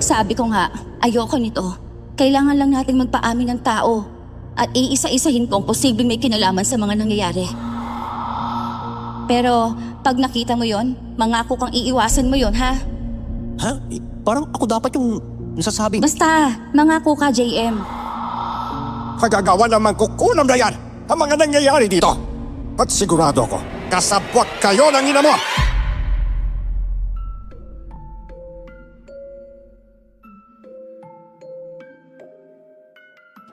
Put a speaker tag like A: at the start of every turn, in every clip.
A: Sabi ko nga, ayoko nito. Kailangan lang nating magpaamin ng tao at iisa-isahin ko ang posibleng may kinalaman sa mga nangyayari. Pero pag nakita mo yon, mangako kang iiwasan mo yon, ha?
B: Ha? Parang ako dapat yung nasasabing...
A: Basta, mangako ka, JM.
C: Kagagawa naman kukunam na yan ang mga nangyayari dito. At sigurado ko, kasabwat kayo ng ina mo!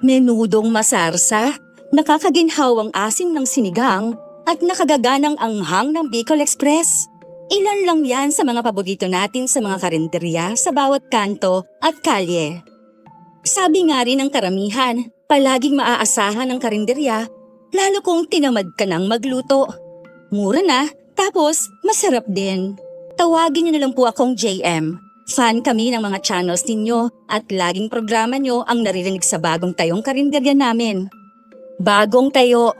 A: Menudong masarsa, nakakaginhawang asim ng sinigang at nakagaganang anghang ng Bicol Express. Ilan lang yan sa mga paborito natin sa mga karinderya sa bawat kanto at kalye. Sabi nga rin ng karamihan, palaging maaasahan ng karinderya, lalo kung tinamad ka ng magluto. Mura na, tapos masarap din. Tawagin niyo na lang po akong JM. Fan kami ng mga channels ninyo at laging programa nyo ang naririnig sa bagong tayong karinderya namin. Bagong tayo.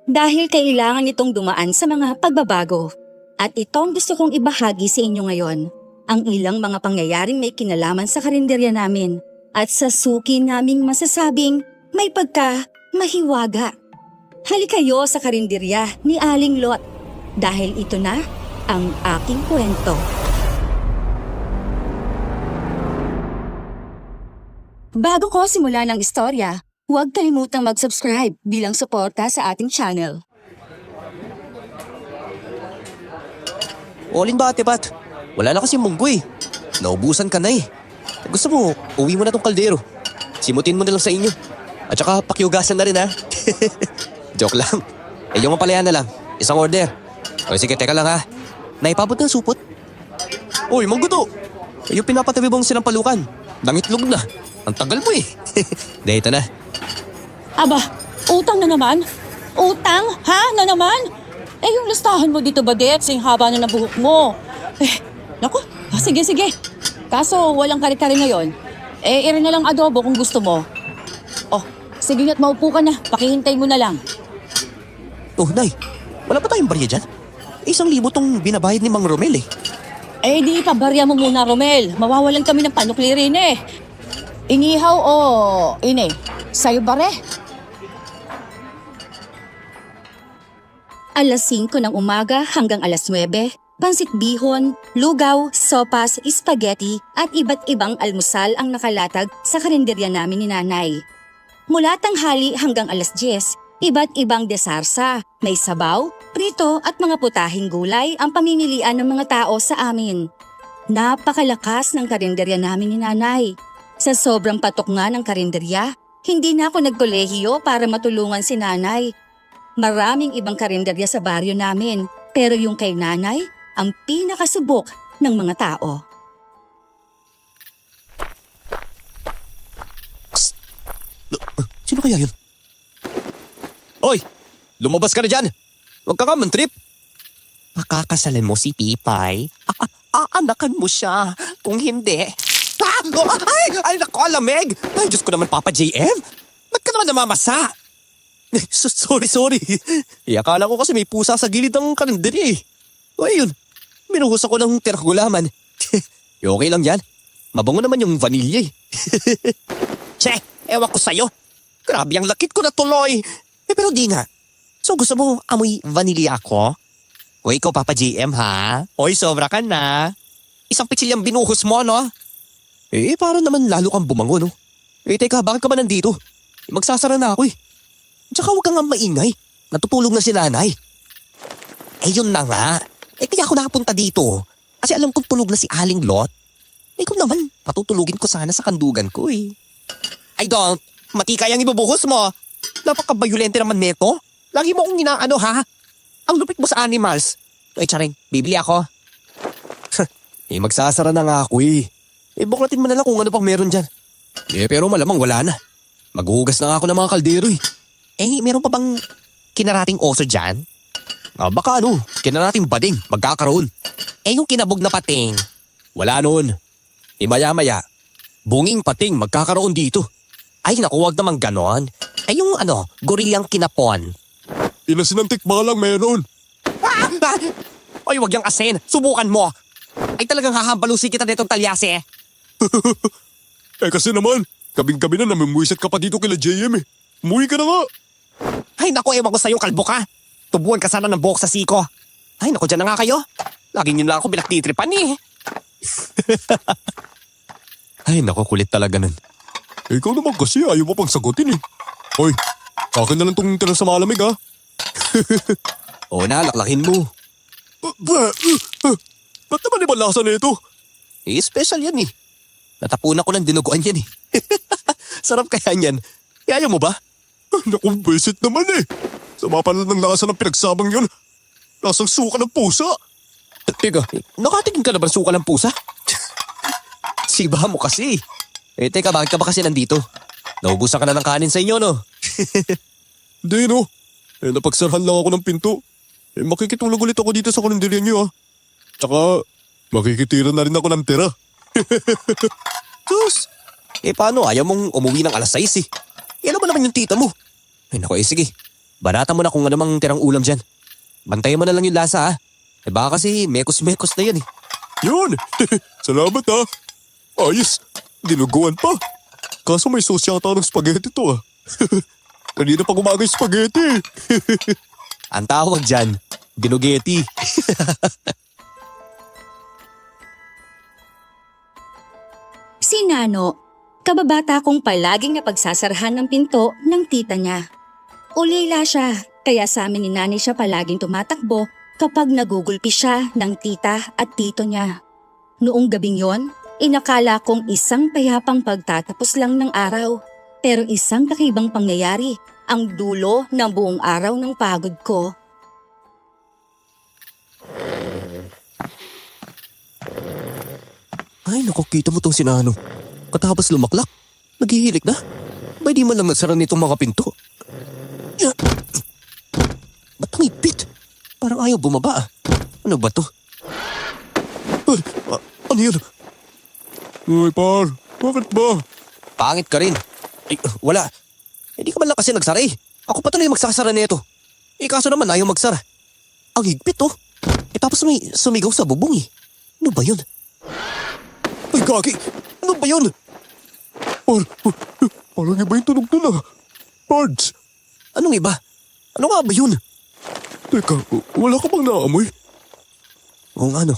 A: Dahil kailangan itong dumaan sa mga pagbabago. At itong gusto kong ibahagi sa inyo ngayon, ang ilang mga pangyayaring may kinalaman sa karinderya namin at sa suki naming masasabing may pagka-mahiwaga. Halikayo sa karinderya ni Aling Lot dahil ito na ang aking kwento. Bago ko simulan ang istorya, huwag kalimutang mag-subscribe bilang suporta sa ating channel.
B: Olin ba, Ate Pat? Wala na kasi munggo eh. Naubusan ka na eh. Gusto mo, uwi mo na tong kaldero. Simutin mo na lang sa inyo. At saka pakiugasan na rin ha. Joke lang. Yung mapalayan na lang. Isang order. O sige, teka lang ha. Naipabot ng supot? Uy, munggo to. Yung pinapatabi mong sinampalukan. Nangitlog na. Ang tagal mo eh. Dahil ito na.
D: Aba, utang na naman? Utang? Ha? Na naman? Eh, yung listahan mo dito ba, Det? Sing haba na ng buhok mo. Naku, sige. Kaso, walang kare-kare ngayon. Eh, iri na lang adobo kung gusto mo. Oh, sige na't maupo ka na. Pakihintay mo na lang.
B: Oh, Nay. Wala pa tayong barya dyan? 1,000 tong binabayad ni Mang Romel eh.
D: Eh, di pabarya mo muna, Romel. Mawawalan kami ng panukli rin eh. Inihaw o ine? Sa'yo bare?
A: Alas 5 ng umaga hanggang alas 9, pansit bihon, lugaw, sopas, spaghetti at iba't ibang almusal ang nakalatag sa karinderya namin ni Nanay. Mula tanghali hanggang alas 10, iba't ibang desarsa, may sabaw, prito at mga putahing gulay ang pamimilian ng mga tao sa amin. Napakalakas ng karinderya namin ni Nanay. Sa sobrang patok nga ng karinderya, hindi na ako nagkolehiyo para matulungan si Nanay. Maraming ibang karinderya sa baryo namin, pero yung kay Nanay, ang pinakasubok ng mga tao.
B: Sino kaya yun? Oy! Lumabas ka na dyan! Huwag ka mantrip! Makakasalan mo si Pipay? Aanakan mo siya. Kung hindi... Ay, naku, alamig! Ay, Diyos ko naman, Papa JM! Ba't ka naman namamasa? Sorry. Akala ko kasi may pusa sa gilid ng kalendarya eh. O ayun, minuhos ako ng tergulaman. Okay lang yan. Mabango naman yung vanilya eh. Che, ewan ko sa'yo. Grabe ang lakit ko na tuloy. Pero di nga. So gusto mo amoy vanilya ako? O ikaw, Papa JM ha? Oy, sobra ka na. Isang pitsil yung binuhos mo, no? Eh, parang naman lalo kang bumango, no? Eh, teka, bakit ka ba nandito? Magsasara na ako eh. Tsaka huwag kang nga maingay. Natutulog na si Nanay. Eh, yun na nga. Eh, kaya ako nakapunta dito. Kasi alam kong tulog na si Aling Lot. Eh, kung naman, patutulugin ko sana sa kandugan ko eh. Ay, don't. Matikay ang ibubuhos mo. Napaka-violente naman neto. Lagi mo kong inaano, ha? Ang lupit mo sa animals. Ay, charing, bibili ako. Eh, magsasara na nga ako eh. Eh, buklatin mo na lang kung ano pang meron dyan. Eh, pero malamang wala na. Maghuhugas na nga ako ng mga kaldero eh. Eh, meron pa bang kinarating oso dyan? Baka ano, kinarating bading, magkakaroon. Eh, yung kinabog na pating. Wala noon. Eh, maya-maya, bunging pating magkakaroon dito. Ay, naku, wag naman ganon. Ay, yung ano, gorilyang kinapon.
C: Inasinantik ba lang meron?
B: Ay, wag yung asin. Subukan mo. Ay, talagang hahambalusin kita nitong talyase.
C: Kasi naman, kabing-gabi na namumuisit ka pa dito kila JM eh. Umuwi ka na nga.
B: Ay naku, ewan ko sa'yo, kalbo ka. Tubuan ka sana ng buhok sa siko. Ay naku, dyan na nga kayo. Laging yun lang ako pinaktitripan eh. Ay naku, kulit talaga nun.
C: Ikaw naman kasi ayaw mo pang sagutin eh. Hoy, akin na lang itong tira sa malamig ha.
B: Oo na, laklakin mo.
C: Ba't naman ibang lasa na ito?
B: Eh, special yan eh. Natapunan ko ng dinuguan yan eh. Sarap kaya yan. Ayaw mo ba?
C: Naku, visit naman eh. Sama pa lang ng lasa ng pinagsabang yun. Lasang suka ng pusa.
B: Teka, nakatingin ka na ba ng suka ng pusa? Siba mo kasi. Eh, teka, bakit ka ba kasi nandito? Naubusan ka na ng kanin sa inyo, no?
C: Hindi no. Napagsarhan lang ako ng pinto. Makikitulog ulit ako dito sa kalendarya niyo ah. Tsaka, makikitira na rin ako ng tira.
B: Sus! Eh, paano? Ayaw mong umuwi ng alas 6 eh. Eh, ano ba naman yung tita mo? Ay, naku, eh, sige. Banata mo na kung ano mang tirang ulam dyan. Bantayan mo na lang yung lasa, ah. Eh, baka kasi mekos-mekos na yan eh.
C: Yun! Salamat ha. Ayos, dinuguan pa. Kaso may sauce yata ng spaghetti to ah. Kanina pa gumagay spaghetti.
B: Ang tawag dyan, dinugeti.
A: Si Nano, kababata kong palaging napagsasarahan ng pinto ng tita niya. Ulila siya, kaya sa amin ni Nani siya palaging tumatakbo kapag nagugulpi siya ng tita at tito niya. Noong gabing yon, inakala kong isang payapang pagtatapos lang ng araw, pero isang kakaibang pangyayari ang dulo ng buong araw ng pagod ko.
B: Ay, naku, kita mo tong sinano. Katapos lumaklak, naghihilik na. May di man lang nagsara nitong mga pinto. Ba't ang ipit? Parang ayaw bumaba ah. Ano ba to?
C: Ay, ano yun? Uy par, bakit ba?
B: Pangit ka rin. Ay, wala. Hindi ka man lang kasi nagsara eh. Ako pa tuloy magsasara nito. Eh kaso naman ayaw magsara. Ang higpit oh. Eh tapos may sumigaw sa bubong eh. Ano ba yun?
C: Ay gagi, ano ba yun? Parang iba yung tunog nun ah. Pards,
B: Anong iba? Ano nga ba yun?
C: teka, wala ka bang naamoy?
B: Oo nga no.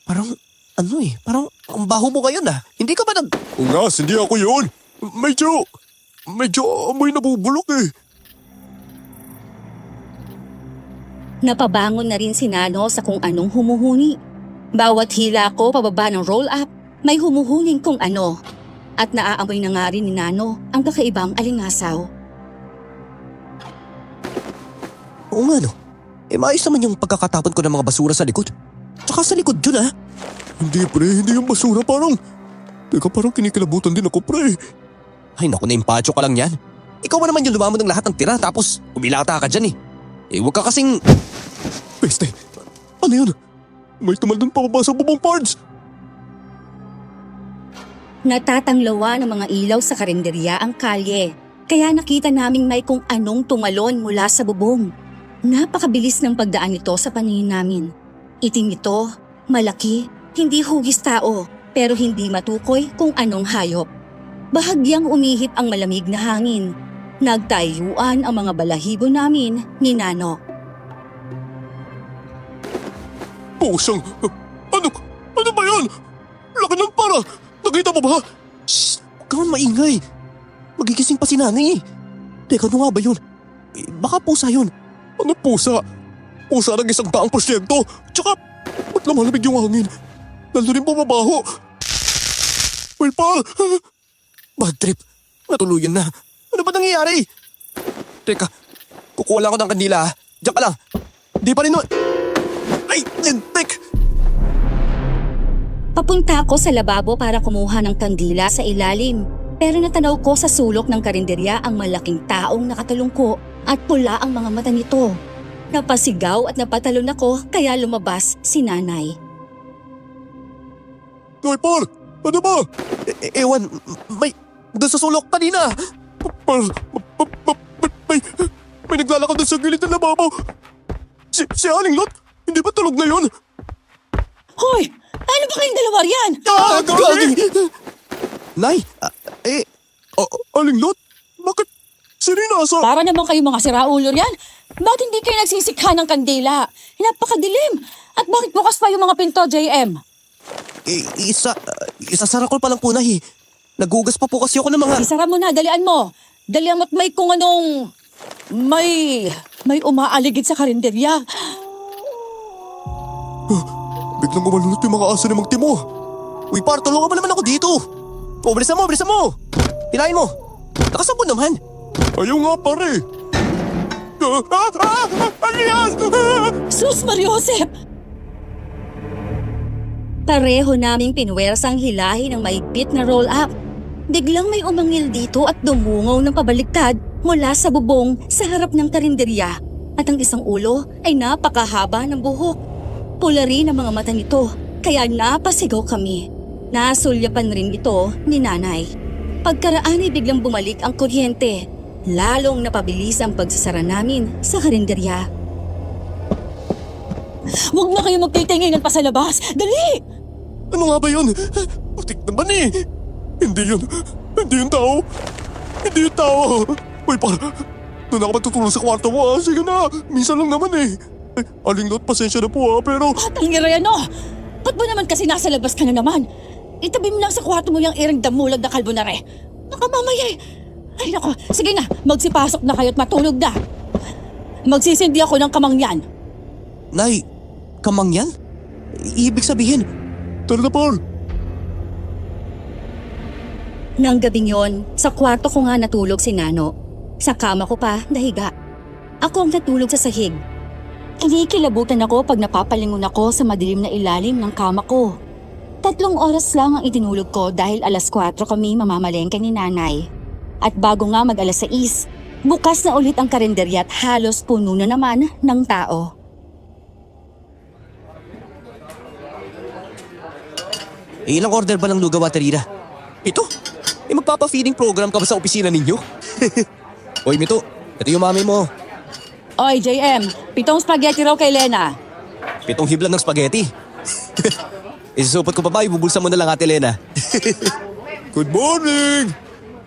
B: Parang ano eh. Parang ang baho mo ngayon ah. Hindi ka ba nag...
C: Ungas, hindi ako yun. Medyo amoy nabubulok eh.
A: Napabangon na rin si Nano sa kung anong humuhuni. Bawat hila ko pababa ng roll-up, may humuhuning kung ano. At naaamoy na nga rin ni Nano ang kakaibang alingasaw.
B: Oo nga no. Eh maayos naman yung pagkakatapon ko ng mga basura sa likod. Tsaka sa likod yun ah.
C: Hindi pre, hindi yung basura parang... Teka, parang kinikilabutan din ako pre.
B: Ay naku, naimpacho ka lang yan. Ikaw ba naman yung lumamon ng lahat ng tira tapos umilata ka dyan eh. Eh huwag ka kasing...
C: Peste, ano yun? May tumaldan pa ba sa bubong parts?
A: Natatanglawa ng mga ilaw sa karinderya ang kalye, kaya nakita naming may kung anong tumalon mula sa bubong. Napakabilis ng pagdaan nito sa paningin namin. Itim ito, malaki, hindi hugis tao, pero hindi matukoy kung anong hayop. Bahagyang umihip ang malamig na hangin. Nagtayuan ang mga balahibo namin ni Nano.
C: Pusang, ano ba yan? Laki ng para, nakita mo ba?
B: Shh! Huwag ka man maingay. Magigising pa si nanay eh. Teka, ano nga ba yun? Eh, baka pusa yun.
C: Ano pusa? Pusa ng 100%. Tsaka, ba't lumalamig yung hangin? Lalo rin bumabaho. Uy pa!
B: Bad trip. Natuluyan na. Ano ba nangyayari? Teka, kukuha lang ako ng kandila ha. Diyan ka lang. Di pa rin nun. Ay, tek!
A: Papunta ako sa lababo para kumuha ng kandila sa ilalim. Pero natanaw ko sa sulok ng karinderya ang malaking taong nakatalungko at pula ang mga mata nito. Napasigaw at napatalon ako kaya lumabas si nanay.
C: Uy Paul, ano ba?
B: Ewan, may... Doon sa sulok kanina.
C: Paul, may naglalakad na sa gilid ng lababo. Si Aling Lot, hindi ba tulog na yun?
D: Hoy! Ano ba kayong dalawa riyan?
C: Gagi!
B: Nay,
C: Aling Lot? Bakit sininasa?
D: Para naman kayo mga siraulo yan. Bakit hindi kayo nagsisikha ng kandila? Napakadilim. At bakit bukas pa yung mga pinto, JM?
B: isasara ko pa lang po, Nay. Nagugas pa po kasi ako ng mga...
D: Isara mo na, dalian mo. Dalian mo't may kung anong... May umaaligid sa karinderya.
C: Biglang gumalunod yung mga aso ni Mang Timo.
B: Uy, par, tulungan mo naman ako dito. O, bilisan mo, bilisan mo. Hilahin mo. Nakasabon naman.
C: Ayaw nga pare. Ano yan?
D: Sus, Mariosep!
A: Pareho naming pinwersang hilahin ng maigpit na roll-up. Biglang may umangil dito at dumungaw ng pabaliktad mula sa bubong sa harap ng karinderya. At ang isang ulo ay napakahaba ng buhok. Pula rin ang mga mata nito, kaya napasigaw kami. Nasulyapan rin ito ni nanay. Pagkaraan ay biglang bumalik ang kuryente. Lalong napabilis ang pagsasara namin sa karinderya.
D: Huwag na kayo magtitinginan pa sa labas. Dali!
C: Ano nga ba yun? Putik naman eh. Hindi yun. Hindi yun tao. Hindi yun tao. Uy, doon ako matutulog sa kwarto mo ah. Sige na. Minsan lang naman eh. Aling Lot, pasensya na po ah. Pero...
D: Batang Irayano! Ba't mo naman kasi nasa labas ka na naman? Itabi mo lang sa kwarto mo yung irang damulag na kalbo na re. Baka mamaya eh. Ay nako, sige na. Magsipasok na kayo at matulog na. Magsisindi ako ng kamangyan.
B: Nay, kamangyan? Ibig sabihin,
C: Tara na, Paul.
A: Nang gabing yon, sa kwarto ko nga natulog si Nano. Sa kama ko pa, nahiga. Ako ang natulog sa sahig. Kinikilabutan ako pag napapalingon ako sa madilim na ilalim ng kama ko. 3 oras lang ang itinulog ko dahil alas 4 kami mamamalengke ni nanay. At bago nga mag alas 6, bukas na ulit ang karinderya at halos puno na naman ng tao.
B: ilang order ba ng lugaw, Waterina? Ito? Magpapa-feeding program ka ba sa opisina ninyo? Oy, Mito, ito yung mami mo.
D: Oy, JM, 7 spaghetti raw kay Lena.
B: 7 hibla ng spaghetti. Isusupot ko pa ba? Ibubulsa mo na lang, Ate Lena.
C: Good morning.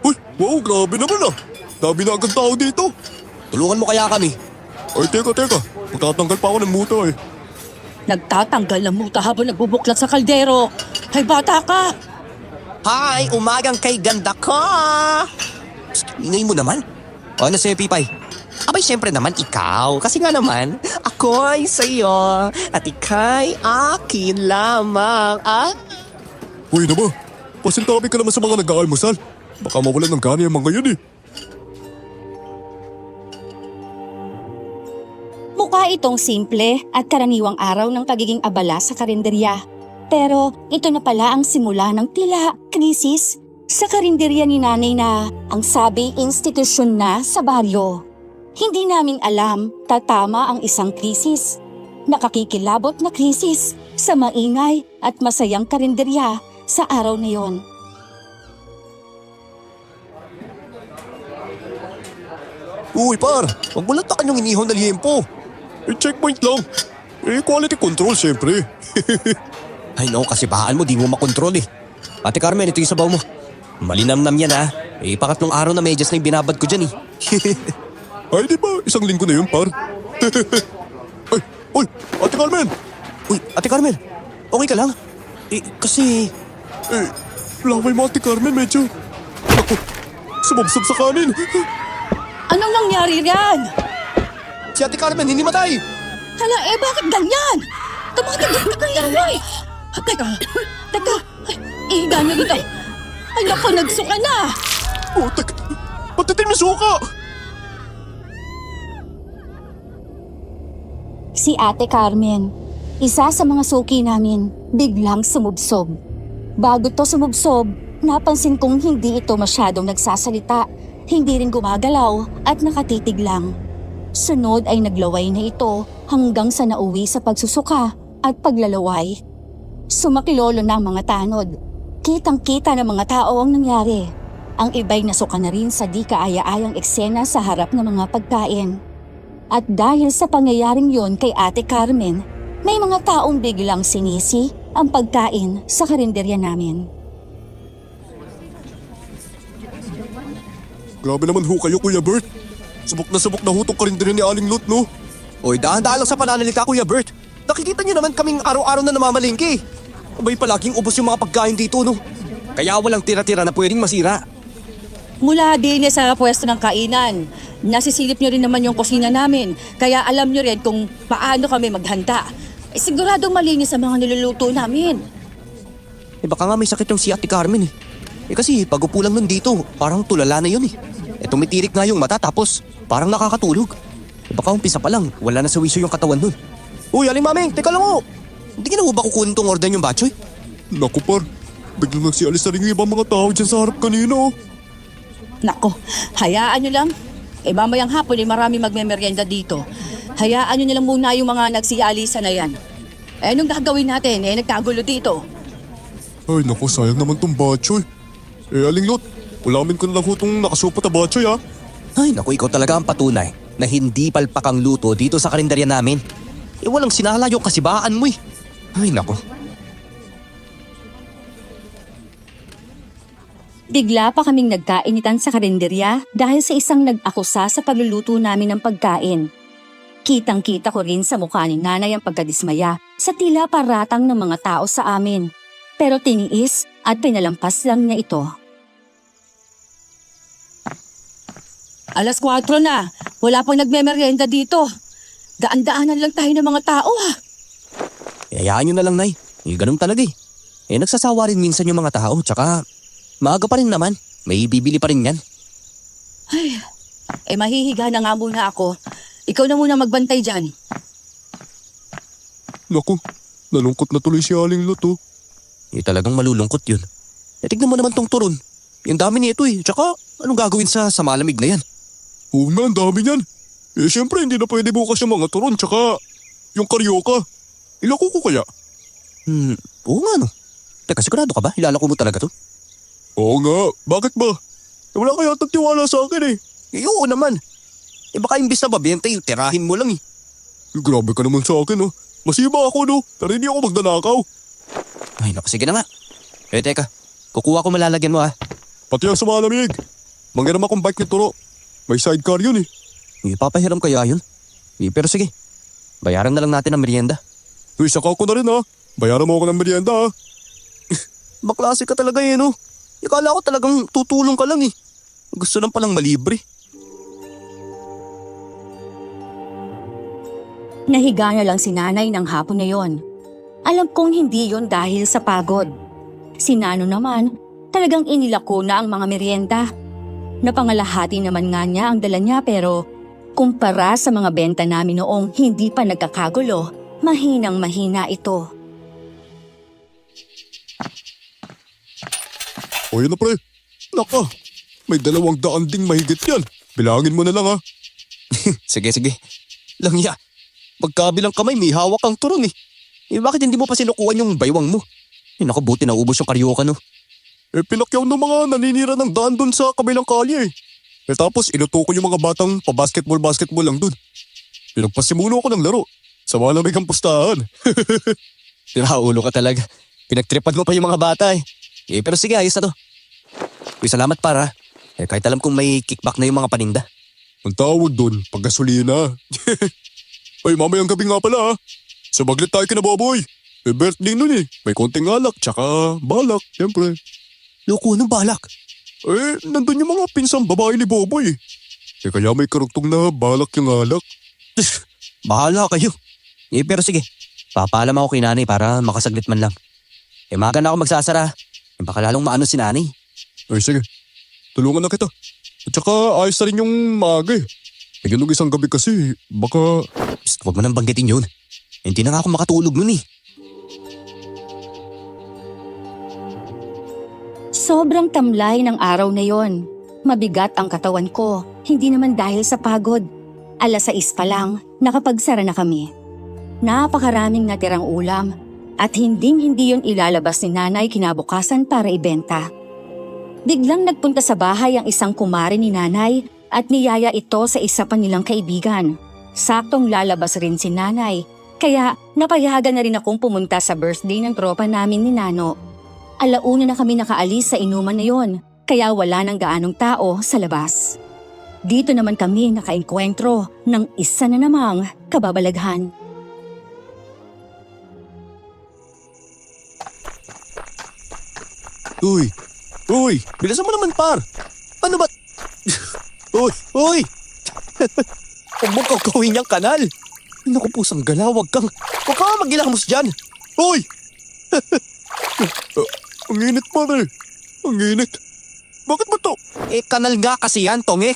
C: Uy, wow, grabe naman ah. Dami na agad tao dito.
B: Tulungan mo kaya kami.
C: Ay, teka. Magtatanggal pa ako ng muta eh.
D: Nagtatanggal ng muta habang nagbubuklat sa kaldero. Ay, bata ka!
B: Hi, umagang kay ganda ko! Ingay mo naman. Ano sa'yo, Pipay? Abay, syempre naman ikaw. Kasi nga naman, ako'y sa'yo at ika'y akin lamang.
C: Uy, naman. Pasintabi ka naman sa mga nag-aalmusal. Baka mawalan ng gana yung mga yun eh.
A: Mukha itong simple at karaniwang araw ng pagiging abala sa karinderya. Pero ito na pala ang simula ng tila krisis sa karinderya ni nanay na ang sabi institusyon na sa baryo. Hindi namin alam tatama ang isang krisis. Nakakikilabot na krisis sa maingay at masayang karinderya sa araw na yon.
C: Uy, par. Huwag mo lang takan yung inihon na liyempo. Checkpoint lang. Quality control, syempre.
B: Ay no, kasi bahaan mo, di mo makontrol eh. Ate Carmen, ito yung sabaw mo. Malinamnam yan ha. Pangatlong araw na medyas na yung binabad ko dyan eh.
C: Ay, di ba? Isang linggo na yun, par. Ay, uy, Ate Carmen.
B: Uy, Ate Carmen, okay ka lang? Kasi...
C: Laway mo, Ate Carmen, medyo... Ako, sumabsab sa kanin.
D: Anong nangyari riyan?
B: Si Ate Carmen, hindi matay!
D: Hala, bakit ganyan? Tumatingin ka kaya ay! Teka. Ay, ihiga niyo dito. Ay, naku, nagsuka na!
C: Putek, patitin mo suka!
A: Si Ate Carmen, isa sa mga suki namin, biglang sumubsob. Bago to sumubsob, napansin kong hindi ito masyadong nagsasalita, hindi rin gumagalaw at nakatitig lang. Sunod ay naglaway na ito hanggang sa nauwi sa pagsusuka at paglalaway. Sumakilolo na ang mga tanod. Kitang-kita ng mga tao ang nangyari. Ang iba'y nasuka na rin sa di kaaya-ayang eksena sa harap ng mga pagkain. At dahil sa pangyayaring yon kay Ate Carmen, may mga taong biglang sinisi ang pagkain sa karinderya namin.
C: Grabe naman ho kayo, Kuya Bert. Subok na hutong karinderya ni Aling Lot, no?
B: Oy, dahan-dahan lang sa pananalita, Kuya Bert. Nakikita niyo naman kaming araw-araw na namamalingki. Abay, palaging ubos yung mga pagkain dito, no? Kaya walang tira-tira na pwedeng masira.
D: Mula din sa pwesto ng kainan, nasisilip nyo rin naman yung kusina namin. Kaya alam nyo rin kung paano kami maghanda. Siguradong malinis sa mga niluluto namin.
B: Baka nga may sakit yung si Ate Carmen eh. Kasi pag upo lang nun dito, parang tulala na yun eh. Tumitirik nga yung mata tapos parang nakakatulog. Baka umpisa pa lang, wala na sa wisyo yung katawan nun. Uy, Aling Mameng, teka lang ho. Hindi ka na ba kukunin tong order yung batchoy?
C: Naku par, biglang nagsialis na rin yung ibang mga tao dyan sa harap kanina.
D: Nako, hayaan nyo lang. Mamayang hapon marami magmemeryenda dito. Hayaan nyo nilang muna yung mga nagsialisa na yan. Anong gagawin natin? Nagkagulo dito.
C: Ay naku, sayang naman tong batchoy. Aling Lot, ulamin ko na lang ho tong nakasupat na batchoy ha.
B: Ay, naku, ikaw talaga ang patunay na hindi palpak ang luto dito sa karinderya namin. Walang sinala yung kasibaan mo eh. Ay, naku.
A: Bigla pa kaming nagkainitan sa karinderya dahil sa isang nag-akusa sa pagluluto namin ng pagkain. Kitang-kita ko rin sa mukha ni Nanay ang pagkadismaya sa tila paratang ng mga tao sa amin. Pero tiniis at pinalampas lang niya ito.
D: Alas 4 na. Wala pang nagmemeryenda dito. Daan-daanan lang tayo ng mga tao ha.
B: Hayaan nyo na lang, Nay. Ganun talaga eh. Nagsasawa rin minsan yung mga tao, tsaka maaga pa rin naman. May bibili pa rin yan.
D: Mahihiga na nga muna ako. Ikaw na muna magbantay dyan.
C: Naku, nalungkot na tuloy si Aling Lot oh.
B: Talagang malulungkot yun. Tignan mo naman tong turon. Yung dami nito eh. Tsaka anong gagawin sa malamig na yan?
C: Oo nga, ang dami niyan. Siyempre hindi na pwede bukas yung mga turon tsaka yung karyoka. Ilako ko kaya?
B: Oo nga no. Teka, sigurado ka ba? Ilalako mo talaga to?
C: Oo nga, bakit ba? Wala kaya tiwala sa akin eh.
B: Oo naman. Baka imbis na mabenta tirahin mo lang eh.
C: Grabe ka naman sa akin oh. Masiba ako no, pero hindi ako magdanakaw.
B: Ay naku, sige na nga. Teka, kukuha ko malalagyan mo ha.
C: Pati ang sa malamig. Mangyaram akong bike ni Turo. May sidecar yun eh.
B: Ipapahiram kaya yun? Pero sige, bayaran na lang natin ang merienda.
C: Uy, saka ko na rin ha. Bayaran mo ako ng merienda ha.
B: Baklase ka talaga eh no. Ikala ko talagang tutulong ka lang eh. Gusto lang palang malibre.
A: Nahiga na lang si Nanay ng hapon na yon. Alam kong hindi yon dahil sa pagod. Si Nano naman, talagang inilako na ang mga merienda. Napangalahati naman nga niya ang dala niya pero kumpara sa mga benta namin noong hindi pa nagkakagulo, mahinang-mahina ito.
C: O yun na pre. Naka, may 200 ding mahigit yan. Bilangin mo na lang ha.
B: Sige. Langya, pagkabilang kamay may hawak kang turon eh. Bakit hindi mo pa sinukuhan yung baywang mo? Naku, buti na ubos yung karyoka no.
C: Pinakyaw ng mga naninira ng daan dun sa kabilang kalye. Tapos inuto ko yung mga batang pa-basketball lang dun. Pinagpasimuno ko ng laro. Sa malamig ang pustahan.
B: Ulo ka talaga. Pinagtripan mo pa yung mga bata eh. Pero sige, ayos na to. Uy, salamat para. Kahit alam kong may kickback na yung mga paninda.
C: Ang tawag dun, paggasolina. Ay, mamayang gabi nga pala ha. Sabaglit tayo kina Boboy. May birthday nun eh. May konting alak, tsaka balak, siyempre.
B: Loko, anong balak?
C: Nandun yung mga pinsang babae ni Boboy eh. Kaya may karugtong na balak yung alak.
B: Bahala kayo. Pero sige, papaalam ako kay Nanay para makasaglit man lang. Maaga na ako magsasara. Baka lalong maano si Nanay.
C: Ay sige, tulungan na kita. At saka ayos na rin yung maaga eh. Ganun isang gabi kasi, baka...
B: Psst, huwag mo nang banggitin yun. Hindi na nga ako makatulog nun eh.
A: Sobrang tamlay ng araw na yon. Mabigat ang katawan ko, hindi naman dahil sa pagod. 6:00 pa lang, nakapagsara na kami. Napakaraming natirang ulam at hindi yun ilalabas ni Nanay kinabukasan para ibenta. Biglang nagpunta sa bahay ang isang kumare ni Nanay at niyaya ito sa isa pa nilang kaibigan. Saktong lalabas rin si Nanay, kaya napayagan na rin akong pumunta sa birthday ng tropa namin ni Nano. 1:00 na kami nakaalis sa inuman na yon kaya wala nang gaanong tao sa labas. Dito naman kami nakaengkwentro ng isa na namang kababalaghan.
C: Uy! Uy! Bilisan mo naman, par! Ano ba? Uy! Uy!
B: Huwag mong kakawin niyang kanal. Naku pusang gala, huwag kang magilamos dyan.
C: Uy! Ang init, pare. Ang init. Bakit ba to?
B: Kanal nga kasi yan, Tongek.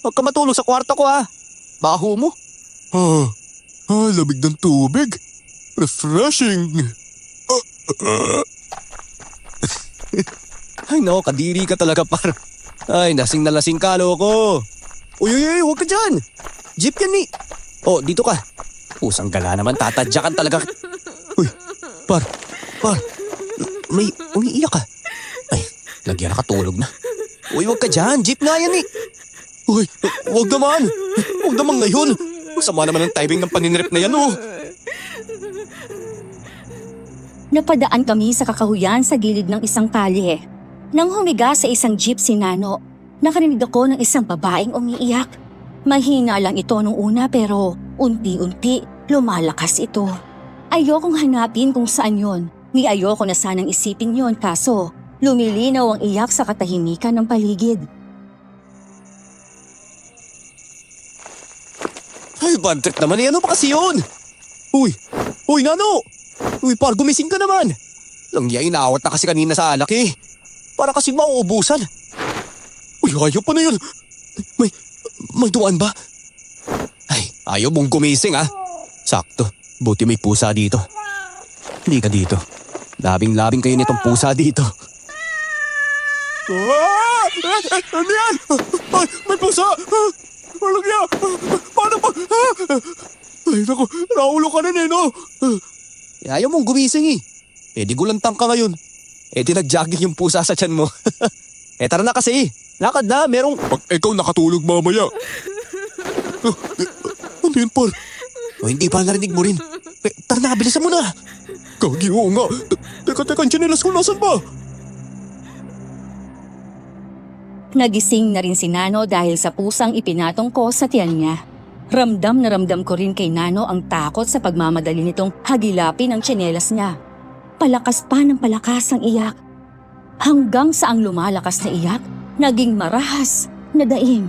B: Huwag ka matulog sa kwarto ko ha. Baho mo.
C: Lamig ng tubig. Refreshing.
B: Ay no, kadiri ka talaga par. Ay, lasing na lasing ka, loko. Uy, huwag ka dyan. Jeep yan eh. Oh, dito ka. Pusang gala naman, tatadyakan talaga. Uy, par. May umiiyak ka. Ay, lagyan nakatulog na. Uy, huwag ka dyan. Jeep nga yan eh.
C: Uy, wag naman. Wag naman ngayon.
B: Masama naman ang timing ng paninrip na yan oh.
A: Napadaan kami sa kakahuyan sa gilid ng isang kalye. Nang humiga sa isang jeep si Nano, nakarinig ako ng isang babaeng umiiyak. Mahina lang ito nung una pero unti-unti lumalakas ito. Ayokong hanapin kung saan yon. Ni ayoko na sanang isipin yon kaso lumilinaw ang iyak sa katahimikan ng paligid.
B: Ay, bad trip naman eh. Ano pa kasi yun? Uy, Nano! Uy, par, gumising ka naman. Langya, inaawat na kasi kanina sa alak eh. Para kasi mauubusan.
C: Uy, ayaw pa na yun. May duwan ba?
B: Ay, ayaw mong gumising ah. Sakto, buti may pusa dito. Hindi ka dito. Labing-labing kayo nitong pusa dito.
C: Ano yan? Ay, may pusa! Walang yan! Paano ba? Ay, naku, naulo ka na no?
B: Ayaw mong gumising eh. Di gulantang ka ngayon. Di nag-jogging yung pusa sa tiyan mo. Tara na kasi. Lakad na, merong...
C: Pag ikaw nakatulog mamaya. Ano yun, par?
B: Hindi pa narinig mo rin. Tara na, bilisan mo na.
C: Gagi, oo nga. Teka, ang chinelas ko nasan ba?
A: Nagising na rin si Nano dahil sa pusang ipinatong ko sa tiyan niya. Ramdam na ramdam ko rin kay Nano ang takot sa pagmamadali nitong hagilapin ang tsinelas niya. Palakas pa ng palakas ang iyak. Hanggang sa ang lumalakas na iyak, naging marahas na daing.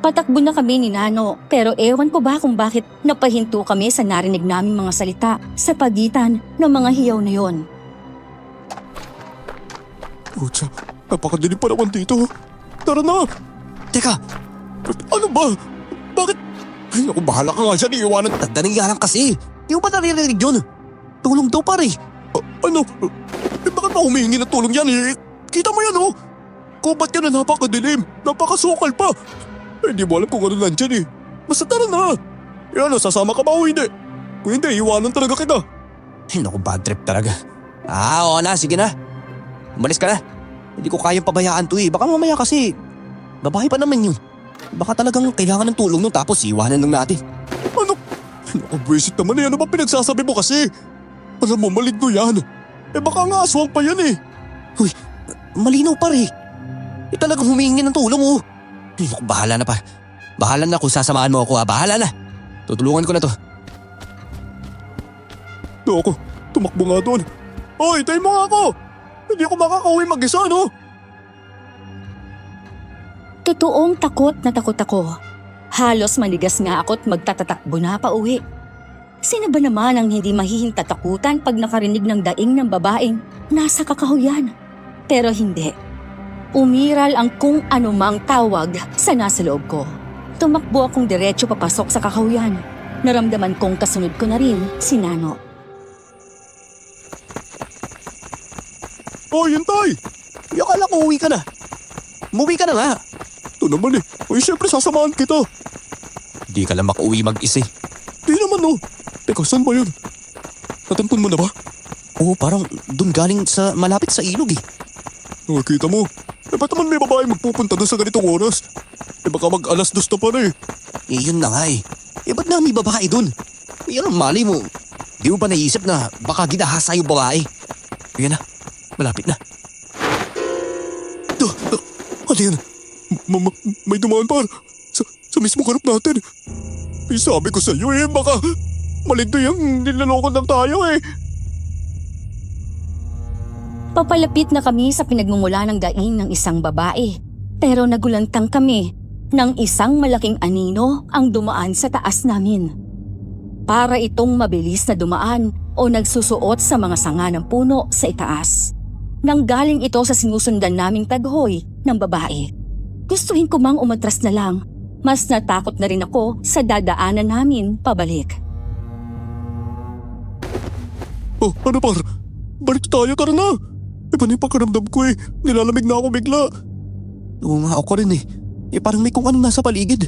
A: Patakbo na kami ni Nano pero ewan ko ba kung bakit napahinto kami sa narinig naming mga salita sa pagitan ng mga hiyaw na yon.
C: Pucha, napakadilim pa naman dito. Tara na!
B: Teka,
C: Ano ba? Bakit? Ay, naku, bahala ka nga dyan. Iiwanan.
B: tagdaning nga lang kasi. Di mo ba naririnig yun? Tulong daw pare.
C: Ano? Bakit ba humihingi ng tulong yan eh? Kita mo yan oh! Kubat yan na napakadilim. Napakasukal pa. Hindi mo alam kung ano nandyan eh. Basta tara na. Yan, sasama ka ba o hindi? Kung hindi, iwanan talaga kita.
B: Ay, naku, bad trip talaga. Oo na, sige na. Umalis ka na. Hindi ko kayang pabayaan to eh. Baka mamaya kasi, babae pa naman yun. Baka talagang kailangan ng tulong nun tapos iwanan lang natin.
C: Ano? Naku, buwisit naman eh. Ano ba pinagsasabi mo kasi? Alam mo, maligno yan. Baka nga aswang pa yan eh.
B: Uy, malinaw pare. Talagang humingi ng tulong oh. Ay, naku, bahala na pa. Bahala na kung sasamahan mo ako ha. Bahala na. Tutulungan ko na to.
C: Naku, tumakbo nga doon. Hoy, tayo mo nga ako. Hindi ako makakauwi mag-isa, no?
A: Totoong takot na takot ako. Halos manigas nga ako't magtatatakbo na pa uwi. Sino ba naman ang hindi mahihintatakutan pag nakarinig ng daing ng babaeng nasa kakahuyan? Pero hindi. Umiral ang kung anumang tawag sa nasa loob ko. Tumakbo akong diretso papasok sa kakahuyan. Naramdaman kong kasunod ko na rin si Nano.
C: Oh, hintay!
B: Akala ko uwi ka na. Umuwi ka na nga.
C: Ito naman eh. Uy, syempre sasamahan kita.
B: Di ka lang makauwi mag-isa eh.
C: Di naman no. Teka, saan ba yun? Natantun mo na ba?
B: Oo, parang dun galing sa malapit sa ilog eh.
C: Nakikita mo. Ba't naman may babae magpupunta doon sa ganitong oras? Baka mag-alas 2 na pa na eh.
B: Yun na nga eh. Ba't na may babae dun? Yan ang mali mo. Di mo ba naisip na baka ginahasa yung babae? Yan na, malapit na.
C: Ano yan? May dumaan par. Sa mismo harap natin. Eh, sabi ko sa iyo baka malinto yung nilaloko ng tayo
A: Papalapit na kami sa pinagmumula ng daing ng isang babae. Pero nagulantang kami nang isang malaking anino ang dumaan sa taas namin. Para itong mabilis na dumaan o nagsusuot sa mga sanga ng puno sa itaas. Nanggaling ito sa sinusundan naming taghoy ng babae. Gustuhin ko mang umatras na lang. Mas natakot na rin ako sa dadaanan namin pabalik.
C: Oh, ano par? Balik tayo, tara na. Iba na yung pagkaramdam ko Nilalamig na ako bigla.
B: Oo nga, ako rin parang may kung anong nasa paligid.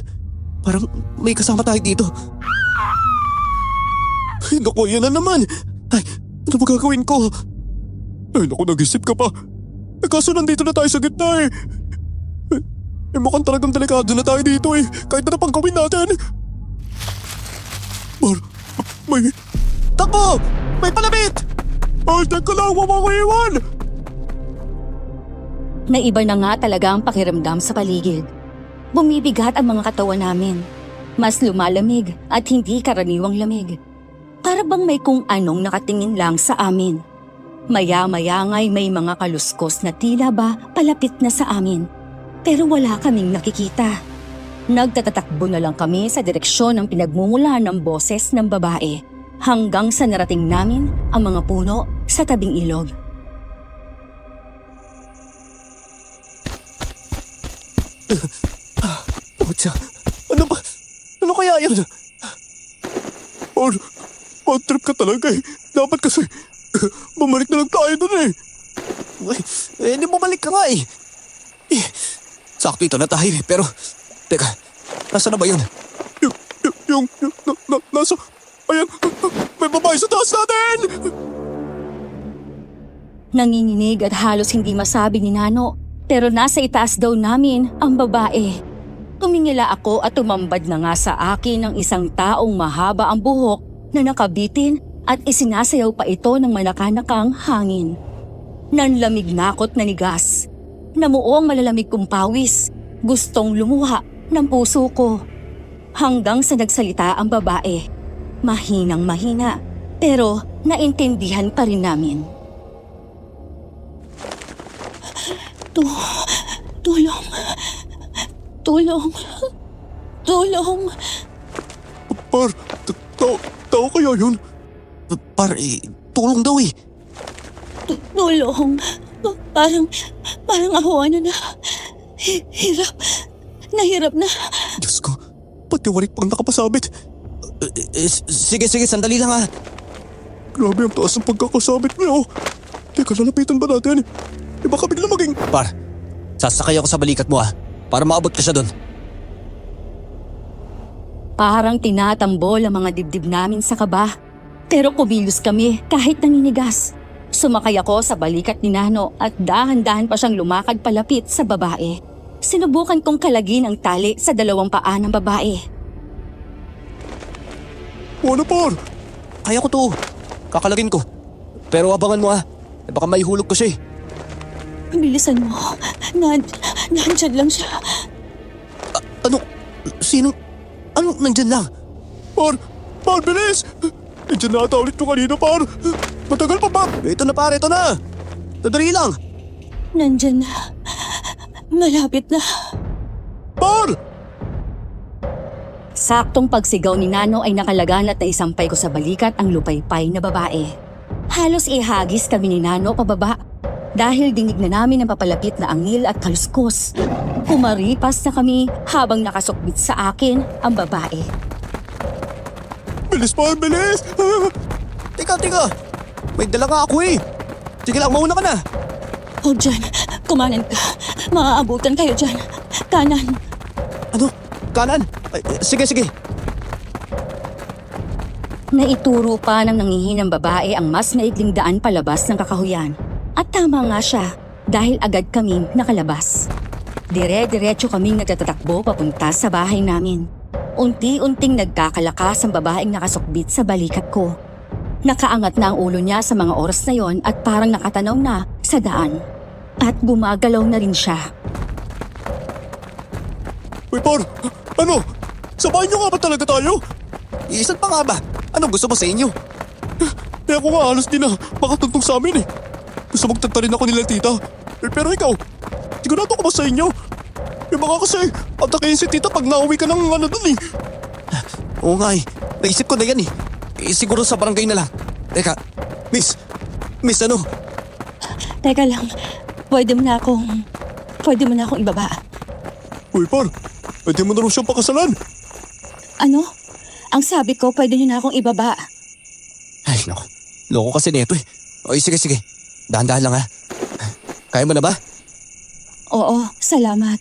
B: Parang may kasama tayo dito.
C: Ay, naku, yan na naman. Ay, ano ba gagawin ko? Ay, naku, nag-isip ka pa. Kaso nandito na tayo sa gitna mukhang talagang delikado na tayo dito Kahit na pang gawin natin. Mar, may...
B: Takbo! May palapit!
C: Ay, teka lang, huwag ako iwan!
A: Naiba na nga talaga ang pakiramdam sa paligid. Bumibigat ang mga katawan namin. Mas lumalamig at hindi karaniwang lamig. Para bang may kung anong nakatingin lang sa amin. Maya-maya nga'y may mga kaluskos na tila ba palapit na sa amin. Pero wala kaming nakikita. Nagtatatakbo na lang kami sa direksyon ng pinagmumula ng boses ng babae hanggang sa narating namin ang mga puno sa tabing ilog.
B: Pucha, ano ba? Ano kaya yun?
C: Bad trip ka talaga Dapat kasi bumalik na lang tayo dun
B: Hindi bumalik ka nga Sakto ito na tayo pero... Teka, nasa na ba yun?
C: Nasa... Ayan, may babae sa taas natin!
A: Nanginginig at halos hindi masabi ni Nano, pero nasa itaas daw namin ang babae. Tumingila ako at tumambad na nga sa akin ng isang taong mahaba ang buhok na nakabitin at isinasayaw pa ito ng manakanakang hangin. Nanlamig na ako't nanigas. Namuo ang malalamig kong pawis. Gustong lumuha ng puso ko. Hanggang sa nagsalita ang babae. Mahinang mahina, pero naintindihan pa rin namin. Tulong. Tulong. Tulong.
C: Par, tao kaya yun?
B: Par, tulong daw
A: Tulong. Parang ako na. Nahirap na.
C: Diyos ko, pati warik pang nakapasabit.
B: Sige, sandali lang
C: Grabe ang taas ng pagkakasabit niyo. Teka, lalapitan ba natin? Baka bigla maging...
B: Par, sasakay ako sa balikat mo para maabot ka siya doon.
A: Parang tinatambol ang mga dibdib namin sa kaba. Pero kumilos kami kahit naninigas. Sumakay ako sa balikat ni Nano at dahan-dahan pa siyang lumakad palapit sa babae. Sinubukan kong kalagin ang tali sa dalawang paa ng babae.
C: Ano, Par?
B: Kaya ko to. Kakalagin ko. Pero abangan mo baka may hulog ko siya
A: Bilisan mo. Nandyan lang siya.
B: Ano? Sino? Ano nandyan lang?
C: Par, bilis! Nandiyan na ata ulit yung kanina, Par. Matagal pa ba?
B: Ito na pare, ito na. Dadali lang.
A: Nandyan na. Malapit na.
C: Par!
A: Saktong pagsigaw ni Nano ay nakalaganat na isampay ko sa balikat ang lupaypay na babae. Halos ihagis kami ni Nano pababa dahil dinig na namin ang papalapit na angil at kaluskos. Kumaripas na kami habang nakasukbit sa akin ang babae.
C: Bilis, Par, bilis!
B: Teka. May dala nga ako Sige lang, mauna ka na.
A: Huwag dyan. Kumanan ka. Maaabutan kayo dyan. Kanan.
B: Ano? Kanan? Sige.
A: Naituro pa ng nangihinang babae ang mas maikling daan palabas ng kakahuyan. At tama nga siya dahil agad kaming nakalabas. Dire-diretso kaming nagtatakbo papunta sa bahay namin. Unti-unting nagkakalakas ang babaeng nakasukbit sa balikat ko. Nakaangat na ang ulo niya sa mga oras na yon at parang nakatanaw na sa daan. At gumagalaw na rin siya.
C: Uy, par! Ano? Sabahin niyo nga ba talaga tayo?
B: Isan pa nga ba? Anong gusto mo sa inyo?
C: Eh ako nga halos di na makatuntong sa amin eh. Gusto magtanta rin ako nila tita. Eh pero ikaw, sigurado ka ba sa inyo? Eh baka kasi atakihin si tita pag nauwi ka ng ano dun eh.
B: Oo nga eh. Naisip ko na yan eh. Siguro sa barangay na lang. Teka, miss. Miss ano?
D: Teka lang, pwede mo na akong ibaba.
C: Uy par, pwede mo na rin siyang pakasalan.
D: Ano? Ang sabi ko, pwede niyo na akong ibaba.
B: Ay, naku. Loko kasi neto eh. Oy, sige. Dahan-dahan lang ha. Kaya mo na ba?
D: Oo, salamat.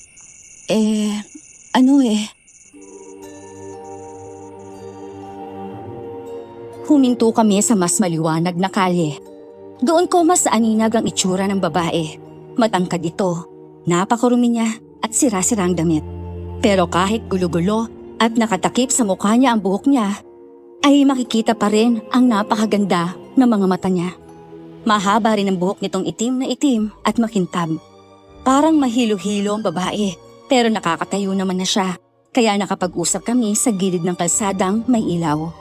A: Huminto kami sa mas maliwanag na kalye. Doon ko mas aninag ang itsura ng babae. Matangkad ito, napakarumi niya at sira-sirang damit. Pero kahit gulo-gulo at nakatakip sa mukha niya ang buhok niya, ay makikita pa rin ang napakaganda ng mga mata niya. Mahaba rin ang buhok nitong itim na itim at makintab. Parang mahilo-hilo ang babae, pero nakakatayo naman na siya. Kaya nakapag-usap kami sa gilid ng kalsadang may ilaw.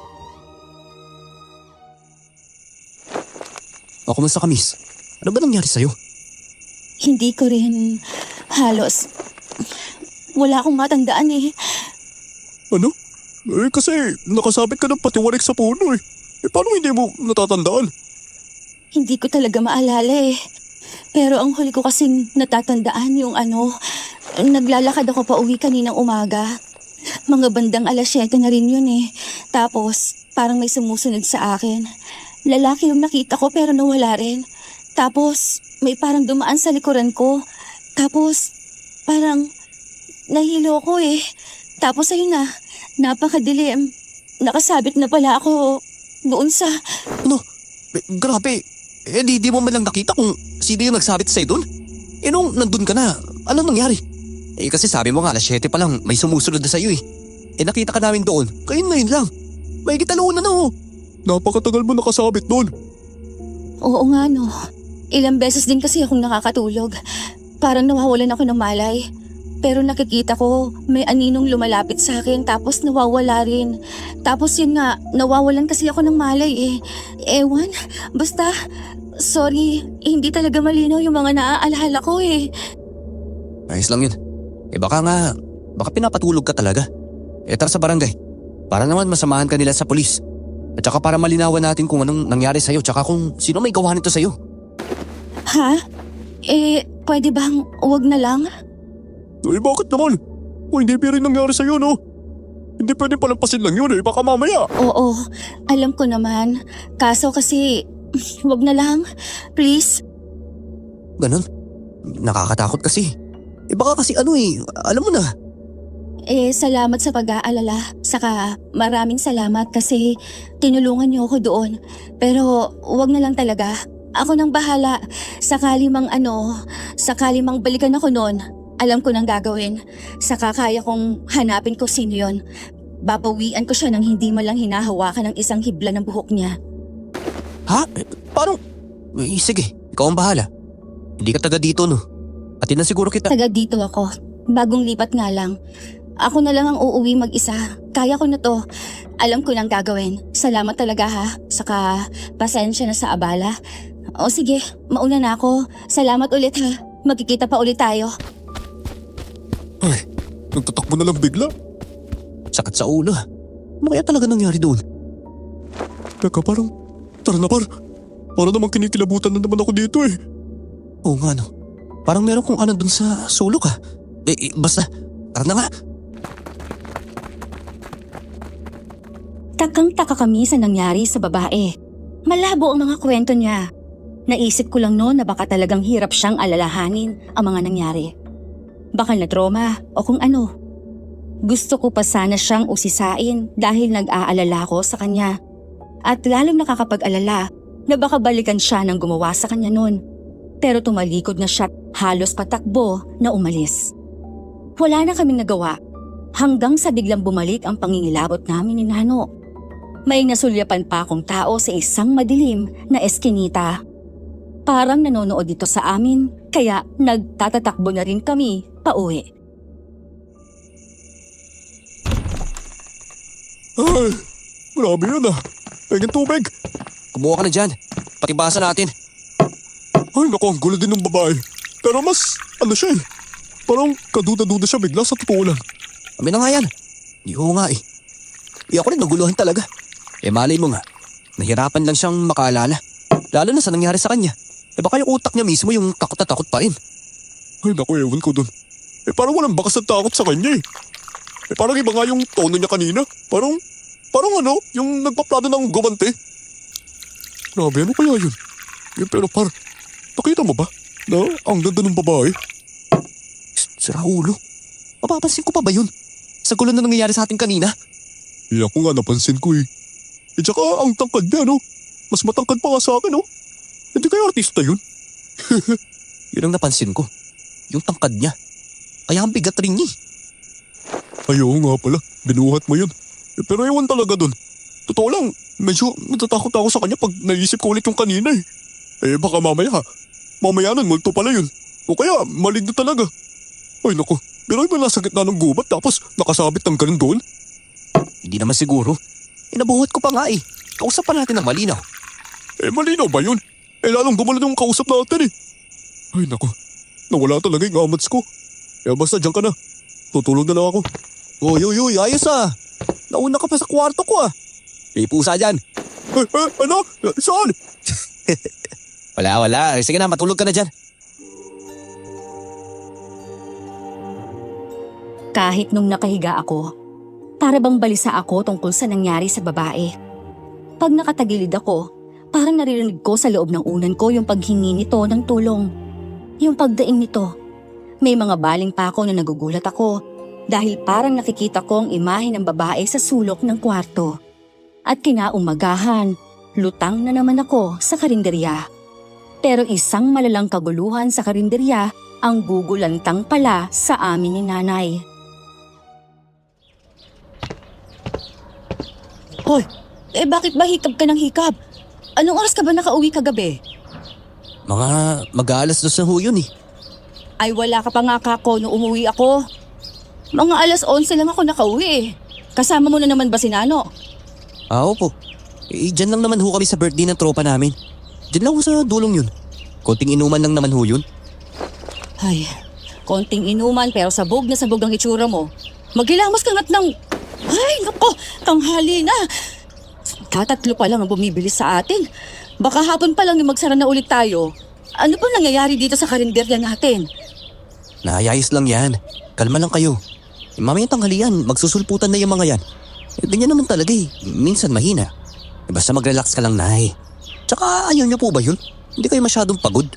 B: O, kumusta ka, miss? Ano ba nangyari sa'yo?
D: Hindi ko rin halos... Wala akong matandaan eh.
C: Ano? Eh kasi nakasabit ka ng patiwarik sa puno eh. Eh paano hindi mo natatandaan?
D: Hindi ko talaga maalala eh. Pero ang huli ko kasing natatandaan yung naglalakad ako pa uwi kaninang umaga. Mga bandang 7:00 na rin yun eh. Tapos parang may sumusunod sa akin. Lalaki yung nakita ko pero nawala rin. Tapos may parang dumaan sa likuran ko. Tapos parang nahilo ko eh. Tapos ayun na, napakadilim. Nakasabit na pala ako doon sa...
B: Ano? Grabe. Di mo man lang nakita kung sino yung nagsabit sa'yo doon? Nung nandun ka na, anong nangyari? Kasi sabi mo nga, 7:00 pa lang, may sumusunod na sa'yo eh. Nakita ka namin doon, kayo na yun lang. May kitalauna na oh.
C: Napakatagal mo nakasabit doon.
D: Oo nga no. Ilang beses din kasi akong nakakatulog. Parang nawawalan ako ng malay. Pero nakikita ko may aninong lumalapit sa akin tapos nawawala rin. Tapos yun nga, nawawalan kasi ako ng malay eh. Ewan, basta, sorry, hindi talaga malinaw yung mga naaalala ko eh.
B: Ayos lang yun. Baka pinapatulog ka talaga. Tara sa barangay. Para naman masamahan ka nila sa pulis. At saka para malinawan natin kung anong nangyari sa'yo tsaka kung sino may gawa nito sa'yo.
D: Ha? Pwede bang wag na lang?
C: Eh bakit naman? O hindi pa rin nangyari sa'yo no? Hindi pwede palampasin lang yun eh, baka mamaya.
D: Oo, alam ko naman. Kaso kasi, wag na lang. Please.
B: Ganon? Nakakatakot kasi. Baka kasi alam mo na.
D: Salamat sa pag-aalala. Saka maraming salamat kasi tinulungan niyo ako doon. Pero wag na lang talaga. Ako nang bahala. Sakali mang balikan ako noon, alam ko nang gagawin. Saka kaya kong hanapin ko sino yon. Babawian ko siya nang hindi man lang hinahawakan ng isang hibla ng buhok niya.
B: Ha? Paano? Sige, ikaw ang bahala. Hindi ka taga dito no. At na siguro kita.
D: Taga dito ako. Bagong lipat nga lang. Ako na lang ang uuwi mag-isa. Kaya ko na to. Alam ko nang gagawin. Salamat talaga ha. Saka pasensya na sa abala. O sige, mauna na ako. Salamat ulit ha. Magkikita pa ulit tayo.
C: Ay, nagtatakbo na lang bigla.
B: Sakit sa ulo. Ano kaya talaga nangyari doon?
C: Teka parang, tara na par. Para namang kinikilabutan na naman ako dito eh.
B: Oo nga no. Parang meron kung ano doon sa sulok ha. Basta, tara na nga.
A: Takang-taka kami sa nangyari sa babae. Malabo ang mga kwento niya. Naisip ko lang noon na baka talagang hirap siyang alalahanin ang mga nangyari. Baka na-trauma o kung ano. Gusto ko pa sana siyang usisain dahil nag-aalala ko sa kanya. At lalong nakakapag-alala na baka balikan siya ng gumawa sa kanya noon. Pero tumalikod na siya at halos patakbo na umalis. Wala na kaming nagawa hanggang sa biglang bumalik ang pangingilabot namin ni Nano. May nasulyapan pa akong tao sa isang madilim na eskinita. Parang nanonood dito sa amin kaya nagtatatakbo na rin kami pauwi.
C: Ay, grabe yun ah. Pengin tubig.
B: Kumuha ka na dyan. Patibasa natin.
C: Ay, naku, ang gulo din ng babae. Pero mas, ano siya eh. Parang kaduda-duda siya bigla sa totoo lang.
B: Kami na nga yan. Di ko nga eh. Ako rin naguluhan talaga. Malay mo nga. Nahirapan lang siyang makaalala. Lalo na sa nangyari sa kanya. Baka yung utak niya mismo yung takot na takot pa rin.
C: Ay, naku, ewan ko dun. Parang walang bakas na takot sa kanya eh. Parang iba nga yung tono niya kanina. Parang ano, yung nagpaplano ng gumante. Grabe, ano kaya yun? Pero nakita mo ba? Na ang ganda ng babae.
B: Sira ulo. Mapapansin ko pa ba yun? Sa gulo na nangyayari sa atin kanina?
C: Ako nga napansin ko eh. Tsaka ang tangkad niya, no? Mas matangkad pa nga sa akin, no? Hindi kaya artista yun?
B: Yun ang napansin ko. Yung tangkad niya. Kaya ang bigat rin niya.
C: Ayaw nga pala, binuhat mo yun. Pero ewan talaga dun. Totoo lang, medyo natatakot ako sa kanya pag naisip ko ulit yung kanina eh. Baka mamaya nun, multo pala yun. O kaya, maligno talaga. Ay naku, pero iba nasa gitna ng gubat tapos nakasabit ng ganun doon.
B: Hindi naman siguro. Nabuhat ko pa nga eh. Kausap pa natin ng malinaw.
C: Malinaw ba yun? Lalong gumalo yung kausap natin eh. Ay naku, nawala talaga yung amats ko. Basta dyan ka na. Tutulog na lang ako.
B: Uy, ayos ah. Nauna ka pa sa kwarto ko ah. May pusa dyan.
C: Ano? Saan?
B: Wala. Sige na, matulog ka na dyan.
A: Kahit nung nakahiga ako, para bang balisa ako tungkol sa nangyari sa babae. Pag nakatagilid ako, parang naririnig ko sa loob ng unan ko yung paghingi nito ng tulong. Yung pagdaing nito. May mga baling pa ako na nagugulat ako dahil parang nakikita ko ang imahe ng babae sa sulok ng kwarto. At kinaumagahan, lutang na naman ako sa karinderya. Pero isang malalang kaguluhan sa karinderya ang gugulantang pala sa amin ni nanay.
D: Hoy, bakit ba hikab ka ng hikab? Anong oras ka ba nakauwi kagabi?
B: Mga mag-aalas 2 na ho yun eh.
D: Ay wala ka pa nga kako nung umuwi ako. Mga alas 11 lang ako nakauwi eh. Kasama mo na naman ba si Nano?
B: Opo. Dyan lang naman ho kami sa birthday ng tropa namin. Dyan lang ho sa dulong yun. Konting inuman lang naman ho yun.
D: Ay, konting inuman pero sabog na sabog ang itsura mo. Maghilamos ka nga't ng... Ay, nako, tanghali na. Katatlo pa lang ang bumibili sa atin. Baka hapon pa lang yung magsara na ulit tayo. Ano ba nangyayari dito sa karinderya natin?
B: Naayayos lang yan. Kalma lang kayo. Mamayang tanghalian, magsusulputan na yung mga yan. Ganyan naman talaga eh. Minsan mahina. Basta mag-relax ka lang, Nay. Tsaka ayaw niyo po ba yun? Hindi kayo masyadong pagod.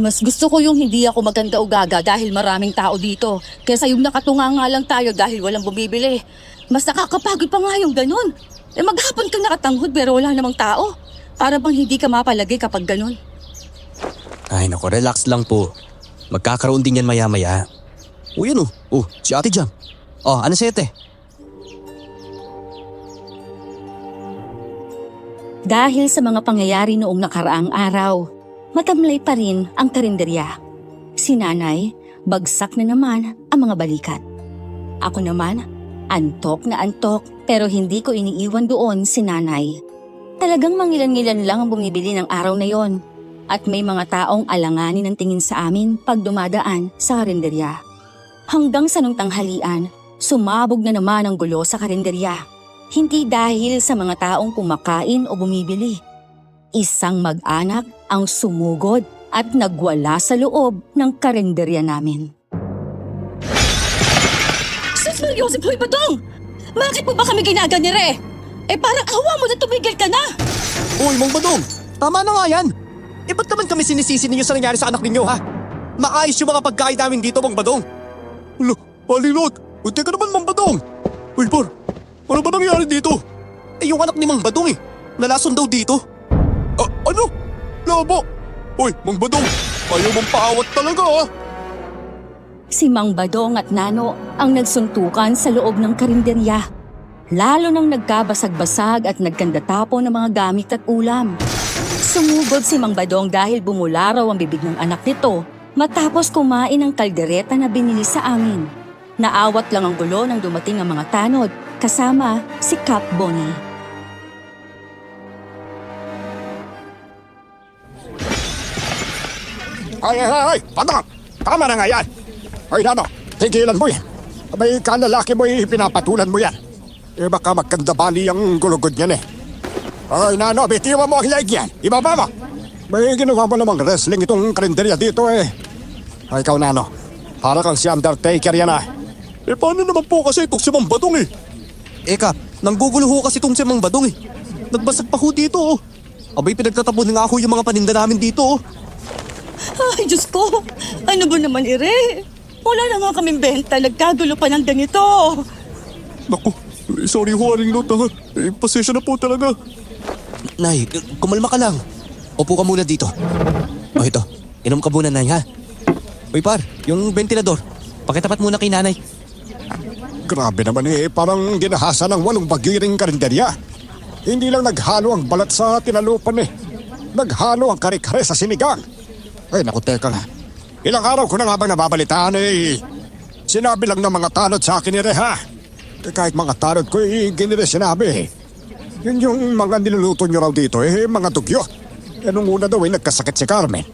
D: Mas gusto ko yung hindi ako maganda ugaga dahil maraming tao dito. Kesa yung nakatunga nga lang tayo dahil walang bumibili. Mas nakakapagod pa nga yung ganun. Maghapon ka nakatanghod pero wala namang tao. Para bang hindi ka mapalagay kapag ganun.
B: Ay nako, relax lang po. Magkakaroon din yan maya-maya. Yan si Ate Jam. Ano sete?
A: Dahil sa mga pangyayari noong nakaraang araw, matamlay pa rin ang karinderya. Si nanay, bagsak na naman ang mga balikat. Ako naman, antok na antok pero hindi ko iniiwan doon si nanay. Talagang mangilan-ngilan lang ang bumibili ng araw na yon at may mga taong alanganin ang tingin sa amin pag dumadaan sa karinderya. Hanggang sa nung tanghalian, sumabog na naman ang gulo sa karinderya. Hindi dahil sa mga taong kumakain o bumibili. Isang mag-anak ang sumugod at nagwala sa loob ng karinderya namin.
D: Sus Joseph, hoy Badong! Bakit mo ba kami ginaganire? Parang awa mo na tumigil ka na!
B: Uy, Mang Badong! Tama na nga yan! Ba't naman kami sinisisi ninyo sa nangyari sa anak ninyo, ha? Maayos yung mga pagkain namin dito, Mang Badong!
C: Hala, Palinot! Unti ka naman, Mang Badong! Uy, Par! Ano ba nangyari dito?
B: Yung anak ni Mang Badong nalason daw dito.
C: Ano? Labo! Uy, Mang Badong! Ayaw mong paawat talaga, ha?
A: Si Mang Badong at Nano ang nagsuntukan sa loob ng karinderya. Lalo nang nagkabasag-basag at nagkandatapon ng mga gamit at ulam. Sumugod si Mang Badong dahil bumula raw ang bibig ng anak nito matapos kumain ng kaldereta na binili sa amin. Naawat lang ang gulo nang dumating ang mga tanod kasama si Cap Bonnie.
C: Ay! Patang! Tama na nga yan! Ay, Nano, tigilan mo yan. Abay, kalalaki mo pinapatulan mo yan. Baka magkandabali ang gulugod niyan eh. Ay, Nano, bitiwan mo ang leg yan. Ibaba mo. May ginawa mo namang wrestling itong karinderya dito eh. Ay, ikaw, Nano. Para kang si Undertaker yan ah. Paano naman po kasi itong si Mang Badong eh?
B: Kap, nanggugulo ho kasi itong si Mang Badong eh. Nagbasag pa ho dito oh. Abay, pinagtatapon nga ho yung mga paninda namin dito oh.
D: Ay, Diyos ko. Ano ba naman, Ire? Wala na nga kaming benta. Nagkagulo pa ng ganito.
C: Naku, sorry ho, Aling Lot ha. Pasensya na po talaga.
B: Nay, kumalma ka lang. Upo ka muna dito. O ito, inom ka muna, Nay, ha? Uy, par, yung ventilador. Pakitapat muna kay nanay.
C: Grabe naman eh, parang ginahasa ng 8 bagiring karinderya. Hindi lang naghalo ang balat sa tinalupan eh. Naghalo ang kare-kare sa sinigang. Ay, naku, teka nga. Ilang araw ko na nga bang nababalitaan eh. Sinabi lang ng mga tanod sa akin eh, ha? Kahit mga tanod ko eh, ginire sinabi eh. Yun yung mga niluluto nyo raw dito eh, mga dugyo. Nung una daw eh, nagkasakit si Carmen.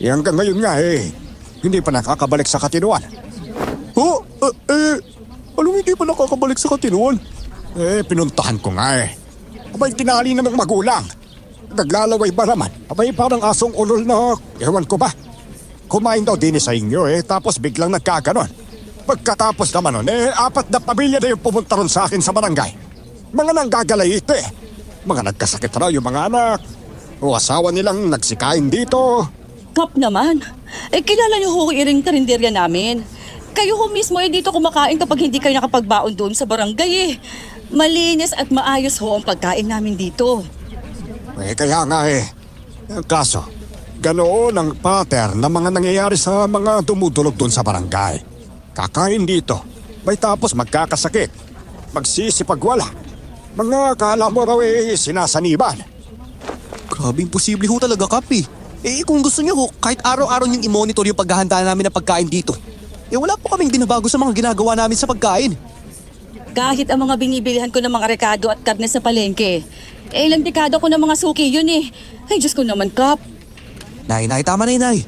C: Hanggang ngayon nga eh, hindi pa nakakabalik sa katinuan. Oh, anong hindi pa nakakabalik sa katinuan? Pinuntahan ko nga eh. Abay, tinali na ng magulang. Naglalaway ba naman? Abay, parang asong ulol na, ewan ko ba? Kumain daw din sa inyo eh, tapos biglang nagkaganon. Pagkatapos naman nun, 4 na pamilya na yung pumunta ron sa akin sa barangay. Mga nanggagalayite eh. Mga nagkasakit raw yung mga anak. O asawa nilang nagsikain dito.
D: Kap naman. Kilala niyo ho iring karinderya namin. Kayo ho mismo dito kumakain kapag hindi kayo nakapagbaon doon sa barangay eh. Malinis at maayos ho ang pagkain namin dito.
C: Kaya nga eh. Kaso, ganoon ang pattern na mga nangyayari sa mga dumudulog doon sa barangay. Kakain dito, may tapos magkakasakit, magsisipagwala. Mga akala mo raw eh sinasaniban.
B: Grabe, imposible ho talaga, Kap eh. Kung gusto niyo ho, kahit araw-araw niyong i-monitor yung paghahanda namin ng pagkain dito. Wala po kaming binabago sa mga ginagawa namin sa pagkain.
D: Kahit ang mga binibilihan ko ng mga rekado at karne sa palengke. Ilang dekada ko ng mga suki yun eh. Ay, Diyos ko naman, Kap.
B: Nay, tama na yun, Nay.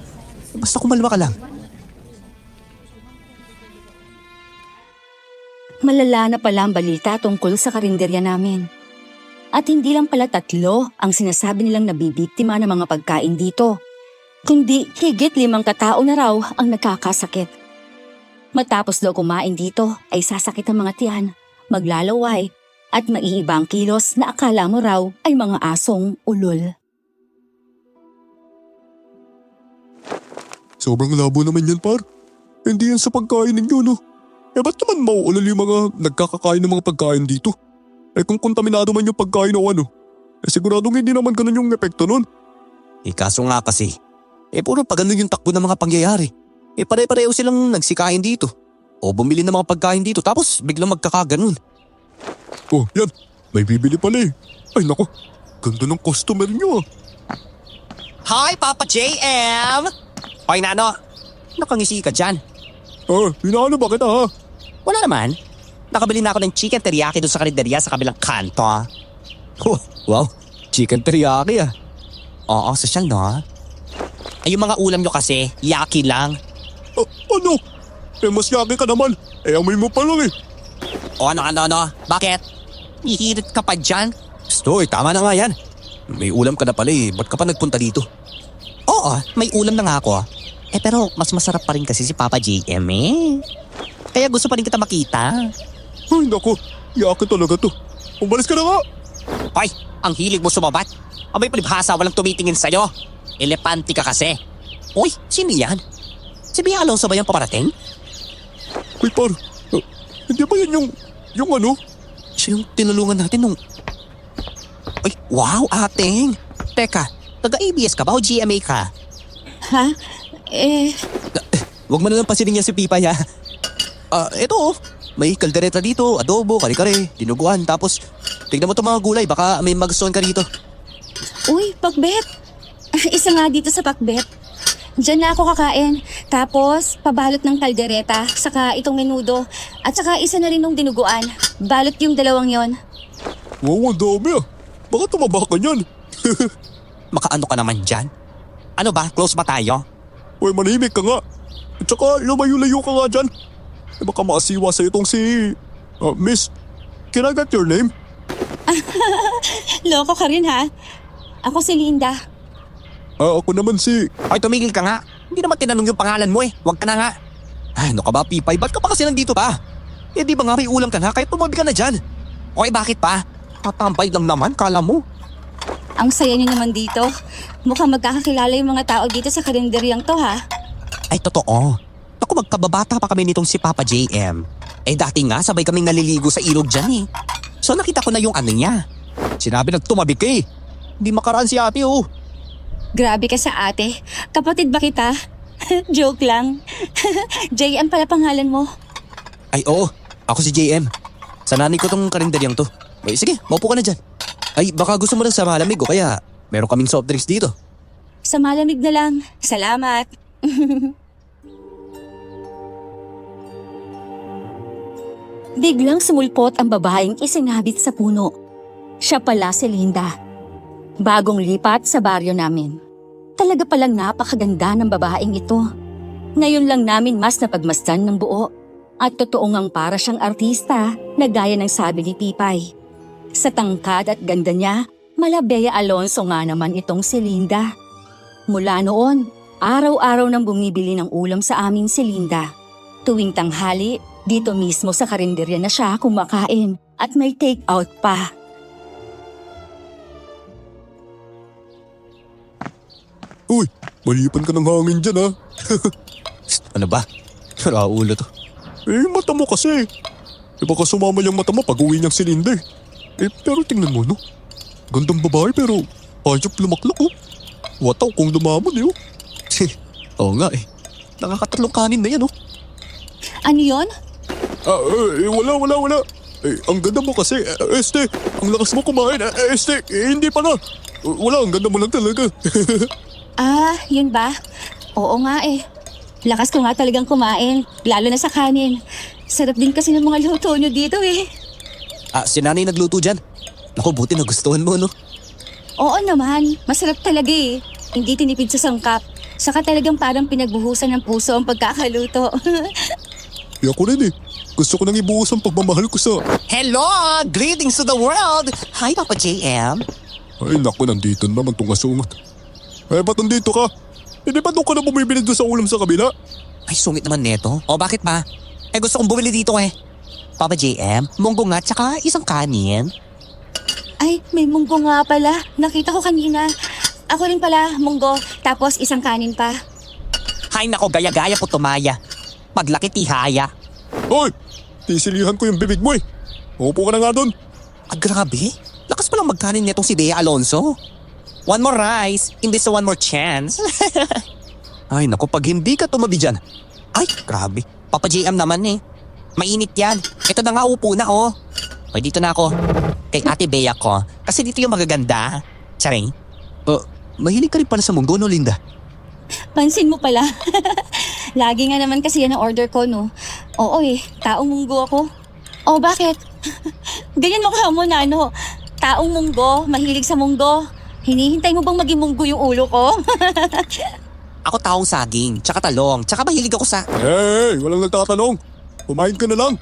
B: Basta kumalma ka lang.
A: Malala na pala ang balita tungkol sa karinderya namin. At hindi lang pala 3 ang sinasabi nilang nabibiktima ng mga pagkain dito, kundi higit 5 katao na raw ang nakakasakit. Matapos daw kumain dito ay sasakit ang mga tiyan, maglalaway, at maiibang kilos na akala mo raw ay mga asong ulol.
C: Sobrang labo naman yan, par. Hindi yan sa pagkain ninyo, no? Ba't naman mauulol yung mga nagkakakain ng mga pagkain dito? Kung kontaminado man yung pagkain o ano, siguradong hindi naman ganun yung epekto nun.
B: Kaso nga kasi, puro pa ganun yung takbo ng mga pangyayari. Pare-pareho silang nagsikain dito. O bumili ng mga pagkain dito tapos biglang magkakaganon.
C: Oh, yan. May bibili pala eh. Ay, naku. Ganda ng customer nyo ah.
B: Hi, Papa JM! Hoy, Nano. Nakangisi ka dyan.
C: Inaano ba kita ha?
B: Wala naman. Nakabili na ako ng chicken teriyaki doon sa karinderya sa kabilang kanto. Oh, wow, chicken teriyaki ah. Oo, sosyal no? Ay, yung mga ulam nyo kasi, yaki lang.
C: Ano? Mas yaki ka naman. Amoy mo pa lang eh.
B: O ano? Bakit? Hihirit ka pa dyan? Stoy, tama na nga yan. May ulam ka na pala eh. Ba't ka pa nagpunta dito? Oo, may ulam na nga ako. Pero mas masarap pa rin kasi si Papa JM eh. Kaya gusto pa rin kita makita.
C: Ay, naku. Yaki talaga to. Umalis ka na nga.
B: Hoy, ang hilig mo sumabat. Abay palibhasa, walang tumitingin sa'yo. Elepante ka kasi. Uy, sino yan? Si Bia Alonso ba yung paparating?
C: Uy, par. Hindi ba yan yung ano?
B: Siya yung tinulungan natin nung... Ay, wow, ating. Teka, taga-ABS ka ba o GMA ka?
D: Ha?
B: Huwag mo na lang pansinin niya si Pipay ha. Eto oh. May kaldereta dito, adobo, kare-kare, dinuguan. Tapos, tignan mo itong mga gulay, baka may magustuhan ka rito.
A: Uy, pakbet! Isa nga dito sa pakbet. Diyan na ako kakain. Tapos, pabalot ng kaldereta, saka itong menudo, at saka isa na rin ng dinuguan. Balot yung dalawang yon.
C: Wow, ang dami ah. Baka tumaba ka niyan.
B: Makaano ka naman dyan? Ano ba? Close ba tayo?
C: Uy, manimik ka nga. At saka lumayo-layo ka nga dyan. Eh baka maasiwa sa itong si... Miss, can I get your name?
A: Loko ka rin ha? Ako si Linda.
C: Ako naman si...
B: Ay, tumigil ka nga. Hindi naman tinanong yung pangalan mo eh. Huwag ka na nga. Ay, ano ka ba, Pipay? Ba't ka pa kasi nandito pa? Eh, di ba nga may ulam ka na kahit tumabi ka na dyan? Okay, bakit pa? Tatambay lang naman, kala mo.
A: Ang saya niyo naman dito. Mukhang magkakakilala yung mga tao dito sa karinderyang to ha?
B: Ay, totoo. Ako, magkababata pa kami nitong si Papa JM. Eh, dati nga, sabay kaming naliligo sa ilog dyan eh. So, nakita ko na yung ano niya. Sinabi nagtumabi ka eh. Hindi makaraan si ate oh.
A: Grabe ka sa ate. Kapatid ba kita? Joke lang. JM pala pangalan mo.
B: Ay, oo. Ako si JM. Sananay ko tong karinderyang to. Ay, sige, maupo ka na dyan. Ay, baka gusto mo lang sa malamig o kaya meron kaming soft drinks dito.
A: Sa malamig na lang. Salamat. Biglang sumulpot ang babaeng isinabit sa puno. Siya pala si Linda. Bagong lipat sa baryo namin. Talaga palang napakaganda ng babaeng ito. Ngayon lang namin mas napagmasdan ng buo. At totoo ngang para siyang artista na gaya ng sabi ni Pipay. Sa tangkad at ganda niya, mala Bea Alonso nga naman itong si Linda. Mula noon, araw-araw nang bumibili ng ulam sa amin si Linda. Tuwing tanghali, dito mismo sa karinderya na siya kumakain at may take out pa.
C: Uy, malipan ka ng hangin dyan ha.
B: Ano ba? Raulo to.
C: Eh, mata mo kasi. Eh baka sumama yung mata mo pag uwi niyang si Linda eh. Pero tingnan mo no. Gandang babae pero ayop lumaklak oh. Wataw kung lumamon eh oh.
B: Oo nga eh. Nakakatatlong kanin na yan oh.
A: Ano yon?
C: Wala. Ang ganda mo kasi, ang lakas mo kumain. Hindi pa na. Wala, ang ganda mo lang talaga.
A: Yun ba? Oo nga eh. Lakas ko nga talagang kumain, lalo na sa kanin. Sarap din kasi ng mga luto nyo dito eh.
B: Si nanay nagluto dyan. Naku, buti nagustuhan mo no.
A: Oo naman, masarap talaga eh. Hindi tinipid sa sangkap. Saka talagang parang pinagbuhusan ng puso ang pagkakaluto.
C: Ako rin eh. Gusto ko nang ibuhos ang pagmamahal ko sa...
B: Hello! Greetings to the world! Hi, Papa JM.
C: Ay naku, nandito naman itong asungot. Ba't nandito ka? Hindi ba doon ka na bumibili doon sa ulam sa kabila?
B: Ay, sungit naman neto. O, bakit ba? Gusto kong bumili dito eh. Papa JM, munggo nga tsaka isang kanin.
A: Ay, may munggo nga pala. Nakita ko kanina. Ako rin pala, munggo. Tapos isang kanin pa.
B: Hay nako, gaya-gaya po tumaya. Paglaki tihaya.
C: Hoy! Tisilihan ko yung bibig mo eh. Upo ka na nga doon.
B: Grabe. Lakas palang magkanin netong si Bea Alonso. One more rice, imbes sa one more chance. Ay nako, pag hindi ka tumabi dyan. Ay, grabe. Papa JM naman eh. Mainit yan. Ito na nga, upo na oh. Ay, dito na ako. Kay Ate Bea ko. Kasi dito yung magaganda. Charing. Mahilig ka rin pala sa munggo no, Linda?
A: Pansin mo pala. Lagi nga naman kasi yan ang order ko, no? Oo eh, taong munggo ako. Oh, bakit? Ganyan mo ka mo na, no? Taong munggo, mahilig sa munggo. Hinihintay mo bang maging munggo yung ulo ko?
B: Ako taong saging, tsaka talong, tsaka mahilig ako sa...
C: Hey, walang nagtatanong. Kumain ka na lang.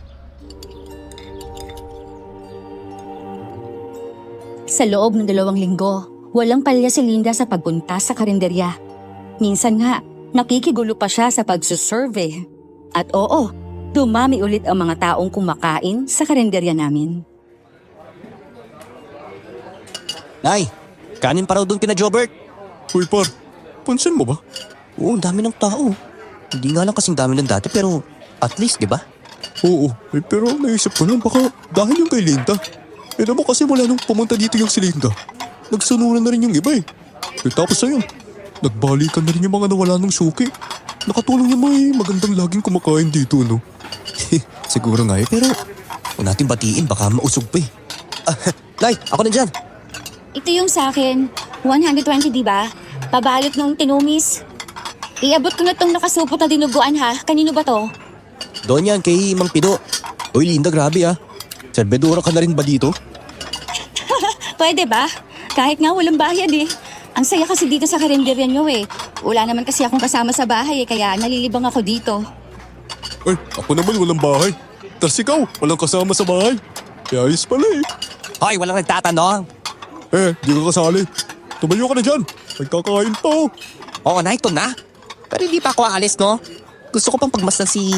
A: Sa loob ng 2 linggo, walang palya si Linda sa pagpunta sa karinderya. Minsan nga, nakikigulo pa siya sa pagsusurvey. At oo, dumami ulit ang mga taong kumakain sa karinderya namin.
B: Nay, kanin pa raw doon kina Jobert.
C: Uy par, pansin mo ba?
B: Oo, ang dami ng tao. Hindi nga lang kasing dami ng dati pero at least, di ba?
C: Oo, pero naisip ko lang baka dahil yung kay Linda. Naman kasi wala nung pumunta dito yung si Linda. Nagsunuran na rin yung iba eh. Tapos ayun, nagbalikan na rin yung mga nawala ng suki. Nakatulong yung may magandang laging kumakain dito, no?
B: Siguro nga eh, pero kung natin batiin baka mausog pa eh. Nay, ako na dyan.
A: Ito yung sa akin, 120 di ba? Pabalot ng tinumis.
D: Iabot ko na tong nakasupot na dinuguan ha. Kanino ba to?
B: Doon yan kay Mang Pido. Uy, Linda, grabe ah. Serbedora ka na rin ba dito?
D: Pwede ba? Kahit nga walang bayad eh. Ang saya kasi dito sa karinderya nyo eh. Wala naman kasi akong kasama sa bahay eh, kaya nalilibang ako dito.
C: Ay, ako naman walang bahay. Tas ikaw, walang kasama sa bahay. Kaya ayos pala eh.
B: Hoy, walang nagtatanong.
C: Di ka kasali. Tumayo ka na dyan. May kakain pa oh.
B: Oo na, ito na. Pero hindi pa ako aalis, no? Gusto ko pang pagmasdan si,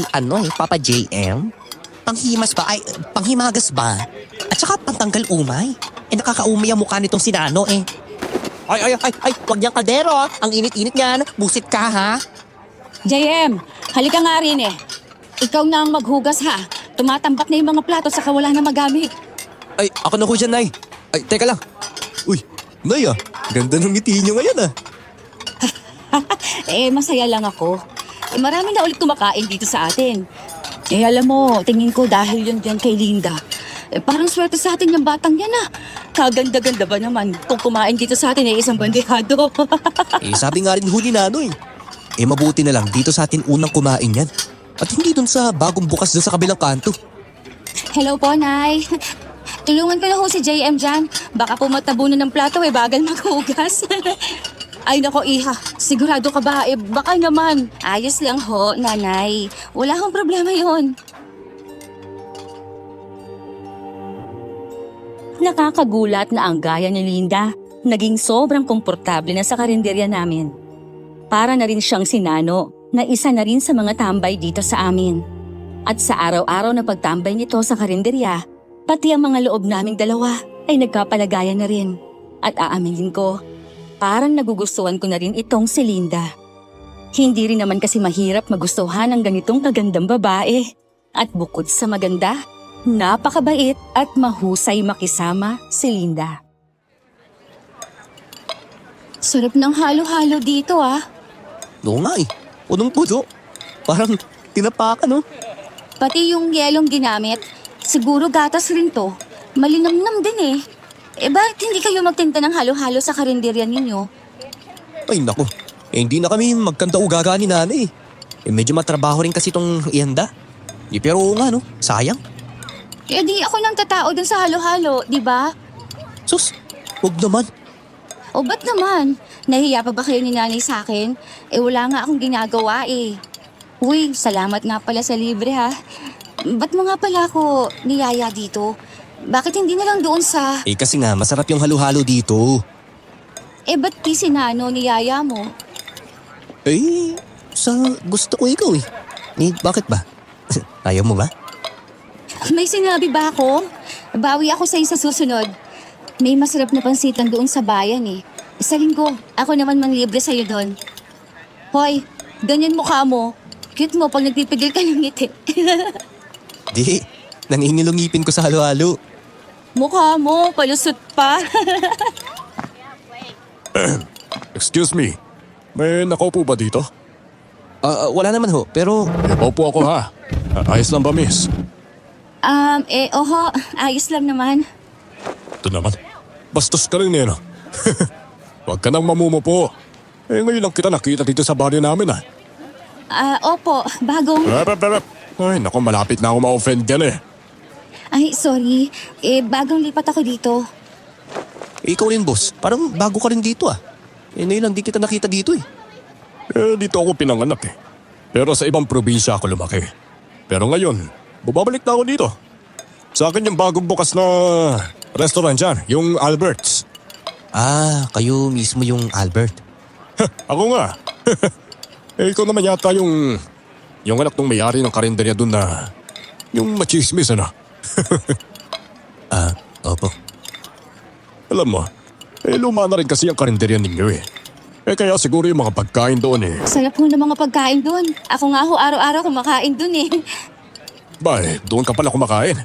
B: Papa JM. Panghimas ba? Ay, panghimagas ba? At saka pantanggal umay. Nakakaumay ang mukha nitong sinano eh. Ay, wag niyang kaldero ah. Ang init-init niyan. Busit ka ha.
D: JM, halika nga rin eh. Ikaw na ang maghugas ha. Tumatambak na yung mga plato saka wala na magamit.
B: Ay, ako na ho dyan, Nay. Ay, teka lang.
C: Uy, Nay ah. Ganda ng ngiti niyo ngayon ah.
D: Masaya lang ako. Marami na ulit kumakain dito sa atin. Alam mo, tingin ko dahil yun dyan kay Linda. Parang swerte sa atin yung batang yan ah. Kaganda-ganda ba naman kung kumain dito sa atin isang bandehado.
B: Sabi nga rin ho ni Nanoy. Mabuti na lang dito sa atin unang kumain yan. At hindi dun sa bagong bukas dun sa kabilang kanto.
D: Hello po, Nay. Tulungan ko na ho si JM dyan. Baka po matabunan ng plato bagal maghugas. Ay nako, Iha. Sigurado ka ba? Baka naman. Ayos lang ho, Nanay. Wala akong problema yon.
A: Nakakagulat na ang gaya ni Linda. Naging sobrang komportable na sa karinderya namin. Para na rin siyang sinano na isa na rin sa mga tambay dito sa amin. At sa araw-araw na pagtambay nito sa karinderya, pati ang mga loob naming dalawa ay nagkapalagayan na rin. At aaminin ko, parang nagugustuhan ko na rin itong si Linda. Hindi rin naman kasi mahirap magustuhan ng ganitong kagandang babae. At bukod sa maganda, napakabait at mahusay makisama si Linda.
D: Sarap ng halo-halo dito ah.
B: Oo nga eh. Punong-puno. Parang tinapakan no?
D: Pati yung yelong ginamit, siguro gatas rin to. Malinamnam din eh. Bakit hindi kayo magtinda ng halo-halo sa karinderya ninyo?
B: Ay naku. Hindi na kami magkanda-ugaga ni Nanay. Medyo matrabaho rin kasi itong ihanda. Pero oo nga no, sayang.
D: Di ako nang tatao dun sa halo-halo, di ba?
B: Sus, wag naman.
D: O ba't naman? Nahiya pa ba kayo ni Nanay sa akin? Wala nga akong ginagawa eh. Uy, salamat nga pala sa libre ha. Ba't mo nga pala ako niyaya dito? Bakit hindi na lang doon sa...
B: Kasi nga, masarap yung halo-halo dito.
D: Ba't di si Nano niyaya mo?
B: Sa gusto ko ikaw eh. Bakit ba? Ayaw mo ba?
D: May sinabi ba ako? Bawi ako sa'yo sa susunod. May masarap na pansitan doon sa bayan eh. Sa linggo, ako naman manglibre sa'yo doon. Hoy, ganyan mukha mo. Cute mo pag nagpipigil ka ng ngiti.
B: Di, nangingilong-ngipin ko sa halo-halo.
D: Mukha mo, palusot pa.
C: Excuse me. May nakaupo ba dito?
B: Wala naman ho, pero...
C: Paupo ako ha. Ayos lang ba, miss?
D: Oho, ayos lang naman.
C: Ito naman. Bastos ka rin no? Huwag ka nang mamumupo. Ngayon lang kita nakita dito sa baryo namin ah.
D: Opo, bagong...
C: Ay, naku, malapit na ako ma-offend dyan eh.
D: Ay, sorry. Bagong lipat ako dito.
B: Ikaw rin, boss. Parang bago ka rin dito ah. Ngayon lang di kita nakita dito eh.
C: Dito ako pinanganak eh. Pero sa ibang probinsya ako lumaki. Pero ngayon, bumabalik na ako dito. Sa akin yung bagong bukas na restaurant dyan, yung Albert's.
B: Kayo mismo yung Albert.
C: Ako nga. Ikaw naman yata yung anak ng may-ari ng karinderya dun na yung machismis ano.
B: Opo.
C: Alam mo, luma na rin kasi ang karinderya ninyo eh. Kaya siguro yung mga pagkain doon eh.
D: Sarap ho ng mga pagkain doon. Ako nga ho araw-araw kumakain doon eh.
C: Doon ka pala kumakain.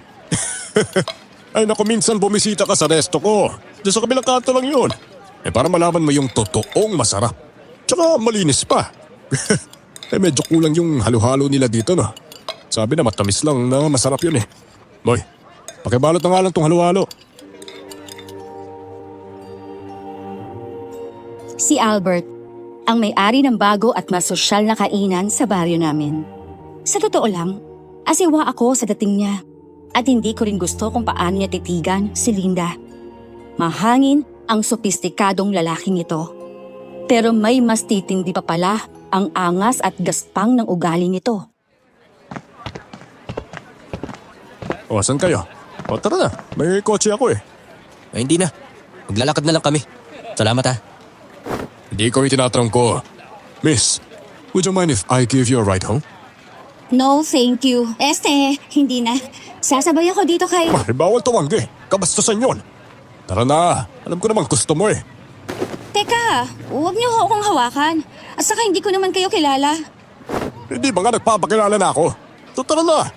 C: Ay naku, minsan bumisita ka sa resto ko. Doon sa kabilang kanto lang yun. Para malaman mo yung totoong masarap. Tsaka malinis pa. Medyo kulang yung halo-halo nila dito no. Sabi na matamis lang na masarap yun eh. Boy, pakibalot na nga lang tong halo-halo.
A: Si Albert, ang may-ari ng bago at mas sosyal na kainan sa baryo namin. Sa totoo lang, asiwa ako sa dating niya at hindi ko rin gusto kung paano niya titigan si Linda. Mahangin ang sopistikadong lalaking ito. Pero may mas titindi pa pala ang angas at gaspang ng ugali nito.
C: O, saan kayo? O, tara na. May kotse ako eh.
B: Ay, hindi na. Maglalakad na lang kami. Salamat ha.
C: Hindi ko itinatanong ko. Miss, would you mind if I give you a ride home?
A: No, thank you. Hindi na. Sasabay ako dito kay...
C: Ay, bawal tumanggi. Kabastusan yun. Tara na. Alam ko naman gusto mo eh.
A: Teka, huwag niyo akong hawakan. At saka hindi ko naman kayo kilala.
C: Hindi ba nga nagpapakilala na ako? So, tara na.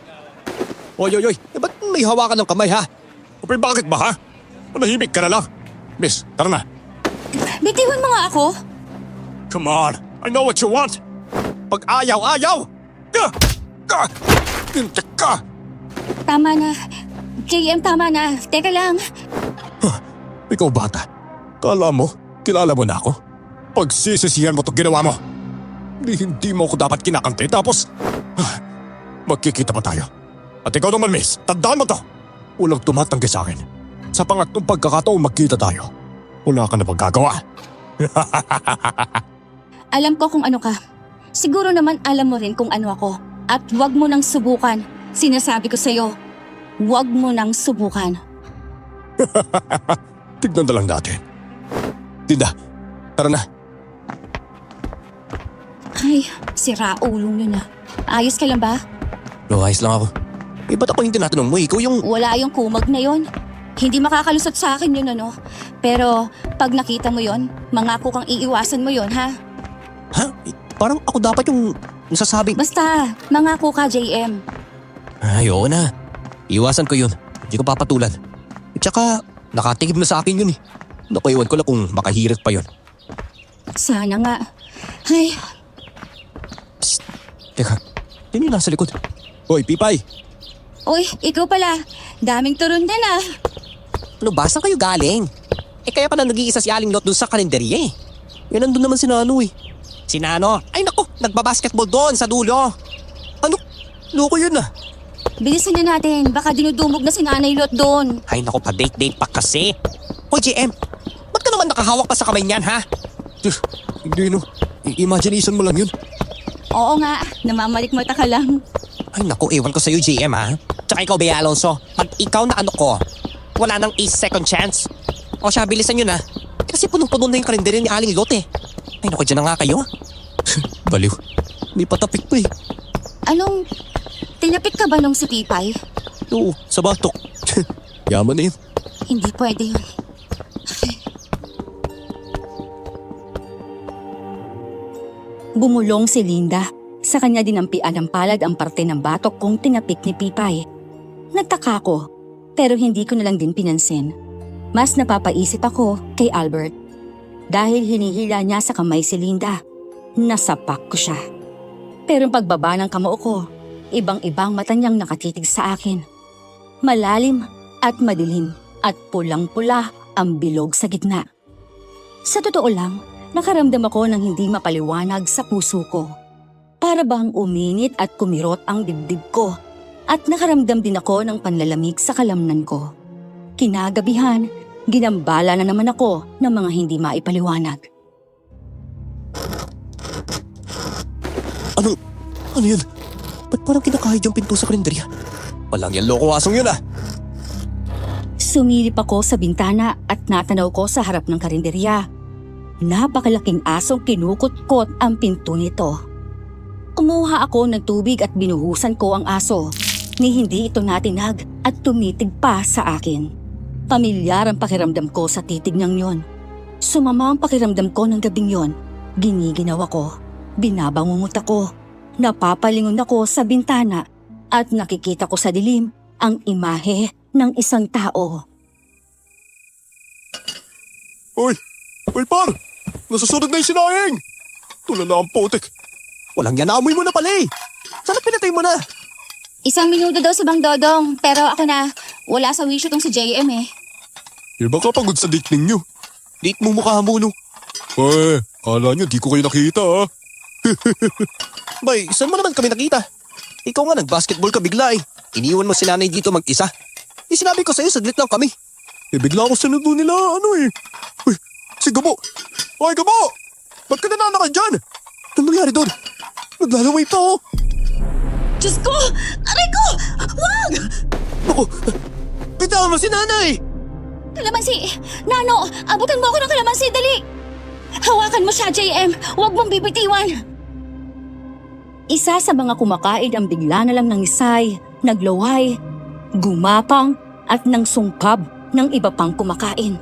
B: Oy, ba't may hawakan ng kamay ha?
C: Uy, bakit ba ha? Manahimik ka na lang. Miss, tara na.
A: Bitiwan mo nga ako.
C: Come on. I know what you want. Pag ayaw. Ka!
A: Tama na. JM, tama na. Teka lang.
C: Ikaw bata. Kala mo, kilala mo na ako? Pagsisisihan mo itong ginawa mo. Hindi mo ako dapat kinakante tapos... magkikita pa tayo. At ikaw naman miss, tandaan mo to. Walang tumatanggi sa akin. Sa pangatlong pagkakataong magkita tayo, wala ka na magagawa.
A: Alam ko kung ano ka. Siguro naman alam mo rin kung ano ako. At wag mo nang subukan. Sinasabi ko sa'yo, wag mo nang subukan.
C: Tignan na lang natin. Tinda, tara na.
A: Ay, sira ulong yun ah. Ayos ka lang ba?
B: No, ayos lang ako. Eh, ba't ako yung tinatanong mo? Ikaw yung...
A: Wala yung kumag na yon. Hindi makakalusot sa akin yun ano. Pero pag nakita mo yon, mangako kang iiwasan mo yon ha?
B: Ha? Eh, parang ako dapat yung nasasabing...
A: Basta, mangako ka JM.
B: Ay, oo na. Iwasan ko yun. Hindi ko papatulan. At saka, nakatigib na sa akin yun eh. Naku, iwan ko lang kung makahirit pa yun.
A: Sana nga. Ay,
B: Teka, yun yung nasa likod. Hoy, Pipay!
A: uy, ikaw pala. Daming turon din ah.
B: Ano ba? Saan kayo galing? Eh, kaya pala nag-iisa si Aling Lot dun sa kalenderya eh. Yan, nandun naman si Nano eh. Si Nano? Ay naku, nagbabasketball doon sa dulo. Ano? Loko yun ah.
A: Bilisan na natin. Baka dinudumog na si Nanay Lot doon.
B: Ay naku, pa-date-date pa kasi. Hoy, GM, ba't ka naman nakahawak pa sa kamay niyan ha?
C: Hindi no, imagination mo lang yun.
A: Oo nga, namamalikmata ka lang.
B: Ay naku, ewan ko sa'yo GM ha. Tsaka ikaw, Bea Alonso, pag ikaw na ano ko, wala nang second chance. O siya, bilisan yun ha. Kasi punong-puno na yung kalendaryo ni Aling Lot eh. Ay naku, dyan na nga kayo. Baliw, may patapik pa eh.
A: Anong, tinapik ka ba nung si Pipay?
B: Oo, sa batok. Yaman na yun.
A: Hindi pwede yun. Bumulong si Linda. Sa kanya dinampian ng palad ang parte ng batok kong tinapik ni Pipay. Nagtaka ko, pero hindi ko na lang din pinansin. Mas napapaisip ako kay Albert. Dahil hinihila niya sa kamay si Linda, nasapak ko siya. Pero pagbaba ng kamao ko, ibang-ibang mata niyang nakatitig sa akin. Malalim at madilim at pulang-pula ang bilog sa gitna. Sa totoo lang, nakaramdam ako ng hindi mapaliwanag sa puso ko. Para bang uminit at kumirot ang dibdib ko at nakaramdam din ako ng panlalamig sa kalamnan ko. Kinagabihan, ginambala na naman ako ng mga hindi maipaliwanag.
B: Ano yun? Ba't parang kinakahid yung pinto sa kalendarya? Walang yan loko asong yun ah.
A: Sumilip ako sa bintana at natanaw ko sa harap ng karinderya. Napakalaking asong kinukutkot ang pinto nito. Kumuha ako ng tubig at binuhusan ko ang aso. Ni hindi ito natinag at tumitig pa sa akin. Pamilyar ang pakiramdam ko sa titig niyang yon. Sumama ang pakiramdam ko ng gabing yon. Giniginaw ako. Binabangungot ako. Napapalingon ako sa bintana at nakikita ko sa dilim ang imahe ng isang tao.
C: Uy, par! Nasusunod na yung sinayeng! Tulala ang putik.
B: Walang yan, naamoy mo na pala eh. Sana pinatay mo na.
A: 1 minuto daw si Bang Dodong, pero ako na, wala sa wisyo tong si JM eh.
C: Iba ka pagod sa date ninyo.
B: Date mo mukha mo no.
C: Kala nyo, di ko kayo nakita ha.
B: Bay, saan mo naman kami nakita? Ikaw nga nag-basketball ka bigla eh. Iniwan mo si nanay dito mag-isa. Sinabi ko sa'yo, saglit lang kami.
C: Bigla ako sinundo nila, eh. Uy, si Gabo. Ay, Gabo! Ba't ka nananakay dyan? Anong nangyari doon? Naglalaway pa, oh.
D: Diyos ko! Aray ko! Wag!
B: Ako, bitawan mo si nanay!
A: Kalamansi! Nano, abutan mo ako ng kalamansi, dali! Hawakan mo siya, JM! Huwag mong bibitiwan! Isa sa mga kumakain ang bigla na lang nangisay, naglaway, gumapang at nang sungkab ng iba pang kumakain.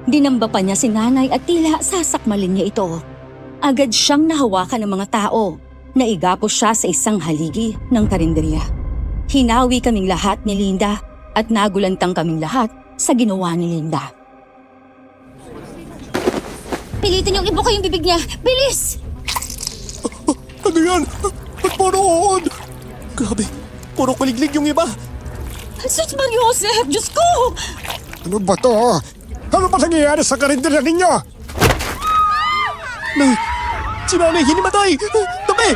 A: Dinamba pa niya si nanay at tila sasakmalin niya ito. Agad siyang nahawakan ng mga tao. Naigapos siya sa isang haligi ng karinderya. Hinawi kaming lahat ni Linda at nagulantang kaming lahat sa ginawa ni Linda. Pilitin yung ibuka yung bibig niya! Bilis!
C: Ano yan? Ba't paroon? Grabe, puro kaliglig yung iba.
D: Sus Mariosep! Diyos ko!
C: Ano ba to? Ano ba nangyayari sa karinderya ninyo?
B: Nay, si nanay hinimatay! Tabi!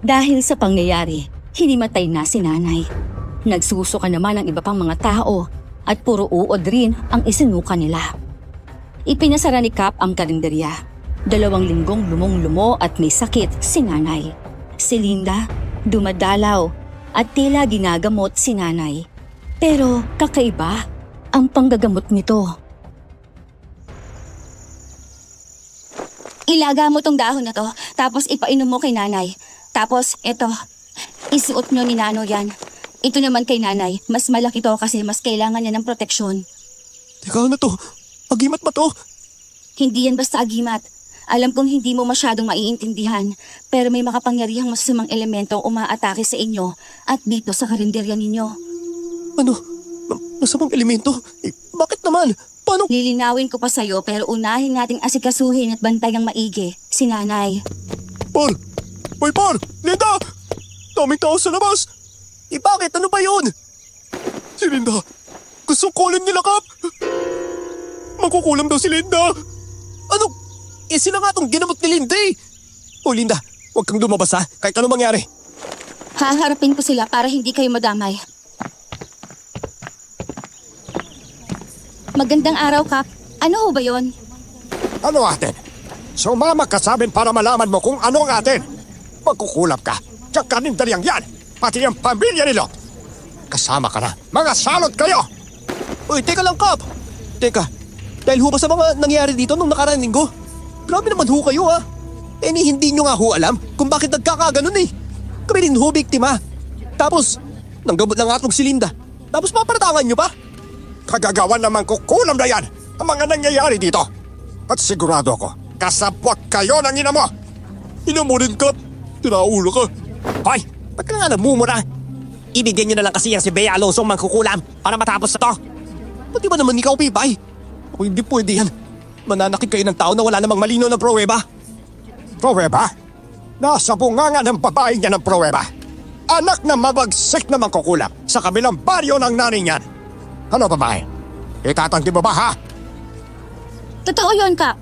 A: Dahil sa pangyayari, hinimatay na si nanay. Nagsusuka naman ang iba pang mga tao at puro uod rin ang isinuka nila. Ipinasara ni Cap ang karinderya. 2 linggong lumong-lumo at may sakit si nanay. Si Linda, dumadalaw at tila ginagamot si nanay. Pero kakaiba ang panggagamot nito. Ilaga mo tong dahon na to, tapos ipainom mo kay nanay. Tapos, eto, isuot nyo ni Nano yan. Ito naman kay nanay, mas malaki to kasi mas kailangan niya ng proteksyon.
B: Teka, ano to? Agimat ba to?
A: Hindi yan basta agimat. Alam kong hindi mo masyadong maiintindihan, pero may makapangyarihang masasamang elementong umaatake sa inyo at dito sa karinderya ninyo.
B: Ano? Masamang elemento? Bakit naman? Paano?
A: Lilinawin ko pa sa'yo pero unahin nating asikasuhin at bantayan maigi si nanay.
C: Par! Hoy, Par! Linda! Daming tao sa labas!
B: Bakit? Ano ba yun?
C: Si Linda! Gusto kunin nila, Kap! Makukulam daw si Linda!
B: Ano? Sila nga tong ginamot ni Linda eh. O Linda, huwag kang lumabas ha, kahit ano mangyari.
A: Haharapin ko sila para hindi kayo madamay. Magandang araw, Kap. Ano ho ba yon?
C: Ano atin? Sumama ka sa amin para malaman mo kung ano ang atin. Magkukulap ka. Diyan karinderyang yan. Pati ang pamilya nilo. Kasama ka na. Mga salot kayo!
B: Uy, teka lang, Kap. Teka, dahil ho ba sa mga nangyari dito nung nakaraang linggo? Grabe naman ho kayo ha. Hindi nyo nga ho alam kung bakit nagkakaganon eh. Kami rin ho biktima. Tapos, nanggamot na nga atong si Linda. Tapos paparatangan nyo pa?
C: Kagagawan naman kukulam na yan ang mga nangyayari dito. At sigurado ako, kasabwat kayo ng ina mo.
B: Ina mo rin, Kap. Tinaulo ka.
E: Hoy, ba't ka nga namumura? Ibigyan nyo na lang kasi yan si Bea Alonso mangkukulam para matapos na to.
B: Pati ba naman ikaw, Pipay? Ako hindi pwede yan. Mananakit kayo ng tao na wala namang malino na pruweba.
C: Pruweba? Nasa bunganga ng babae niya ng pruweba. Anak na mabagsik na mangkukulam sa kabilang baryo ng nanay niyan. Ano babae? Itatanggi mo ba ha?
A: Totoo yon, Kap.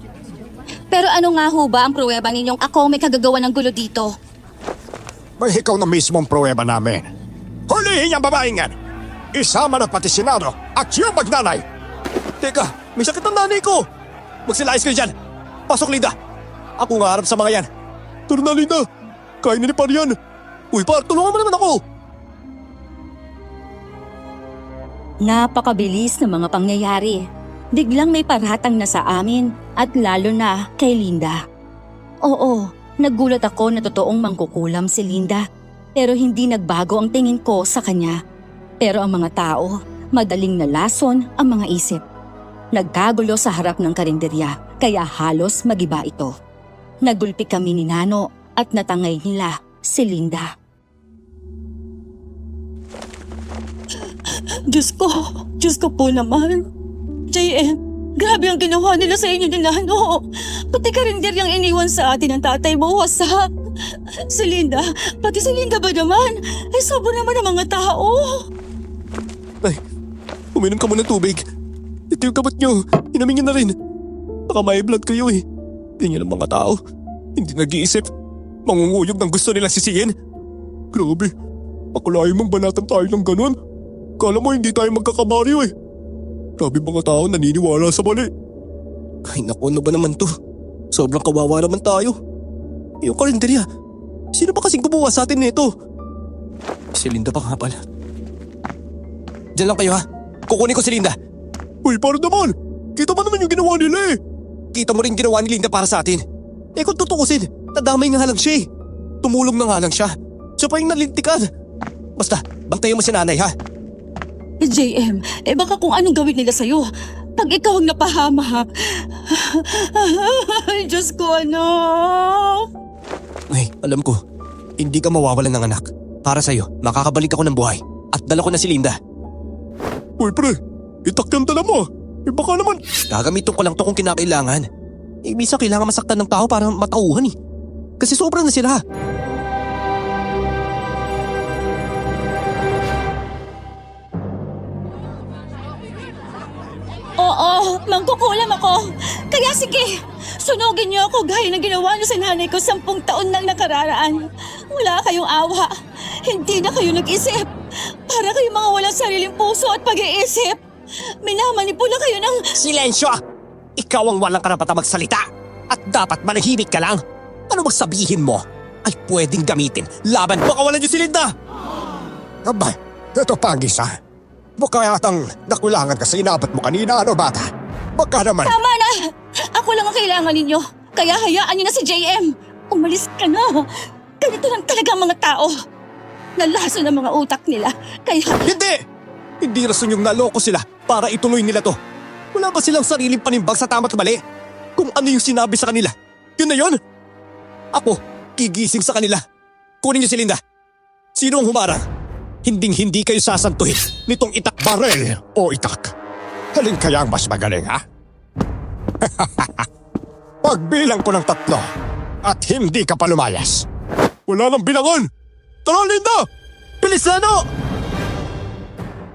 A: Pero ano nga ho ba ang pruweba ninyong ako may kagagawa ng gulo dito?
C: May ikaw na mismong pruweba namin. Hulihin ang babaeng yan. Isama na pati si Nano at yung magnanay.
B: Teka, may sakit ang nanay ko. Magsilayas kayo dyan. Pasok, Linda. Ako nga harap sa mga yan.
C: Tara na, Linda. Kain na ni Par yan.
B: Uy, Par, tulungan mo naman ako.
A: Napakabilis ng mga pangyayari. Biglang may paratang na sa amin at lalo na kay Linda. Oo, nagulat ako na totoong mangkukulam si Linda pero hindi nagbago ang tingin ko sa kanya. Pero ang mga tao, madaling nalason ang mga isip. Nagkagulo sa harap ng karinderya kaya halos magiba ito. Nagulpi kami ni Nano at natangay nila si Linda.
D: Diyos ko po naman. JM, grabe ang ginawa nila sa inyo ni Nano. Pati karinderyang iniwan sa atin ng tatay mo, wasak. Si Linda, pati si Linda ba naman? Ay, sobo naman ang mga tao.
B: Nay, uminom ka muna ng tubig. Ito yung kamot nyo. Inumin nyo na rin.
C: Baka may blood kayo eh. Ganyan ang mga tao. Hindi nag-iisip. Mangunguyog ng gusto nilang sisihin. Grabe. Akalain mong banatan tayo ng ganun. Kala mo hindi tayo magkakabaryo eh. Grabe mga tao naniniwala sa mali. Ay naku, ano ba naman to? Sobrang kawawa naman tayo. Yung karinderya. Sino ba kasing gumawa sa atin nito? Si Linda pa nga pala. Diyan lang kayo ha. Kukunin ko si Linda. Uy, para naman. Kita mo naman yung ginawa nila eh. Kita mo rin ginawa ni Linda para sa atin. Eh kung tutukusin, nadamay nga lang siya eh. Tumulong na nga lang siya. Siya pa yung nalintikan. Basta, bantayan mo si nanay ha.
D: JM, baka kung anong gawin nila sa'yo. Pag ikaw ang napahamak. Ay, Diyos ko, anak.
B: Ay, alam ko. Hindi ka mawawalan ng anak. Para sa'yo, makakabalik ako ng buhay. At dala ko na si Linda.
C: Uy pre, itakyan tala mo. Baka naman.
B: Gagamitin ko lang to kung kinakailangan. Minsan kailangan masaktan ng tao para matauhan eh. Kasi sobrang na sila.
D: Oo, mangkukulam ako. Kaya sige, sunugin niyo ako gaya ng ginawa niyo sa nanay ko 10 taon nang nakararaan. Wala kayong awa. Hindi na kayo nag-isip. Para kayong mga walang sariling puso at pag-iisip. Minamanipula kayo ng...
E: Silensyo! Ikaw ang walang karapatang magsalita. At dapat manahimik ka lang. Ano magsabihin mo ay pwedeng gamitin laban. Baka wala niyo si Linda!
F: Aba, ito pa ang isa. Baka yatang nakulangan ka sa inabot mo kanina, ano bata? Baka naman.
D: Tama na! Ako lang ang kailangan ninyo. Kaya hayaan niyo na si JM. Umalis ka na. Ganito lang talaga ang mga tao. Nalaso ng mga utak nila. Kaya...
C: Hindi! Hindi rason yung naloko sila para ituloy nila to. Wala ba silang sariling panimbag sa tama't mali? Kung ano yung sinabi sa kanila, yun na yun. Ako, gigising sa kanila. Kunin niyo si Linda. Sino ang humarang? Hinding-hindi kayo sasantuhin nitong itak.
F: Barel o itak? Halin kaya ang mas magaling, ha? Pagbilang ko ng 3 at hindi ka pa lumayas.
C: Wala nang bilangon! Tara, Linda! Bilis na, no!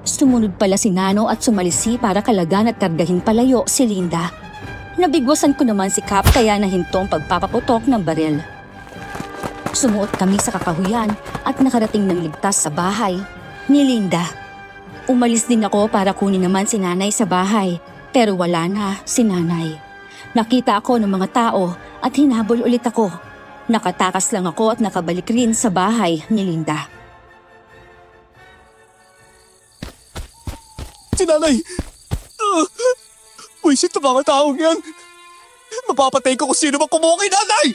A: Sumunod pala si Nano at sumalisi para kalagan at kargahin palayo si Linda. Nabigwasan ko naman si Cap kaya nahintong pagpapaputok ng baril. Sumuot kami sa kakahuyan at nakarating ng ligtas sa bahay ni Linda. Umalis din ako para kunin naman si nanay sa bahay pero wala na si nanay. Nakita ako ng mga tao at hinabol ulit ako. Nakatakas lang ako at nakabalik rin sa bahay ni Linda.
C: Si nanay! Buisit na mga taong yan! Mapapatay ko kung sino man kumuha kay nanay!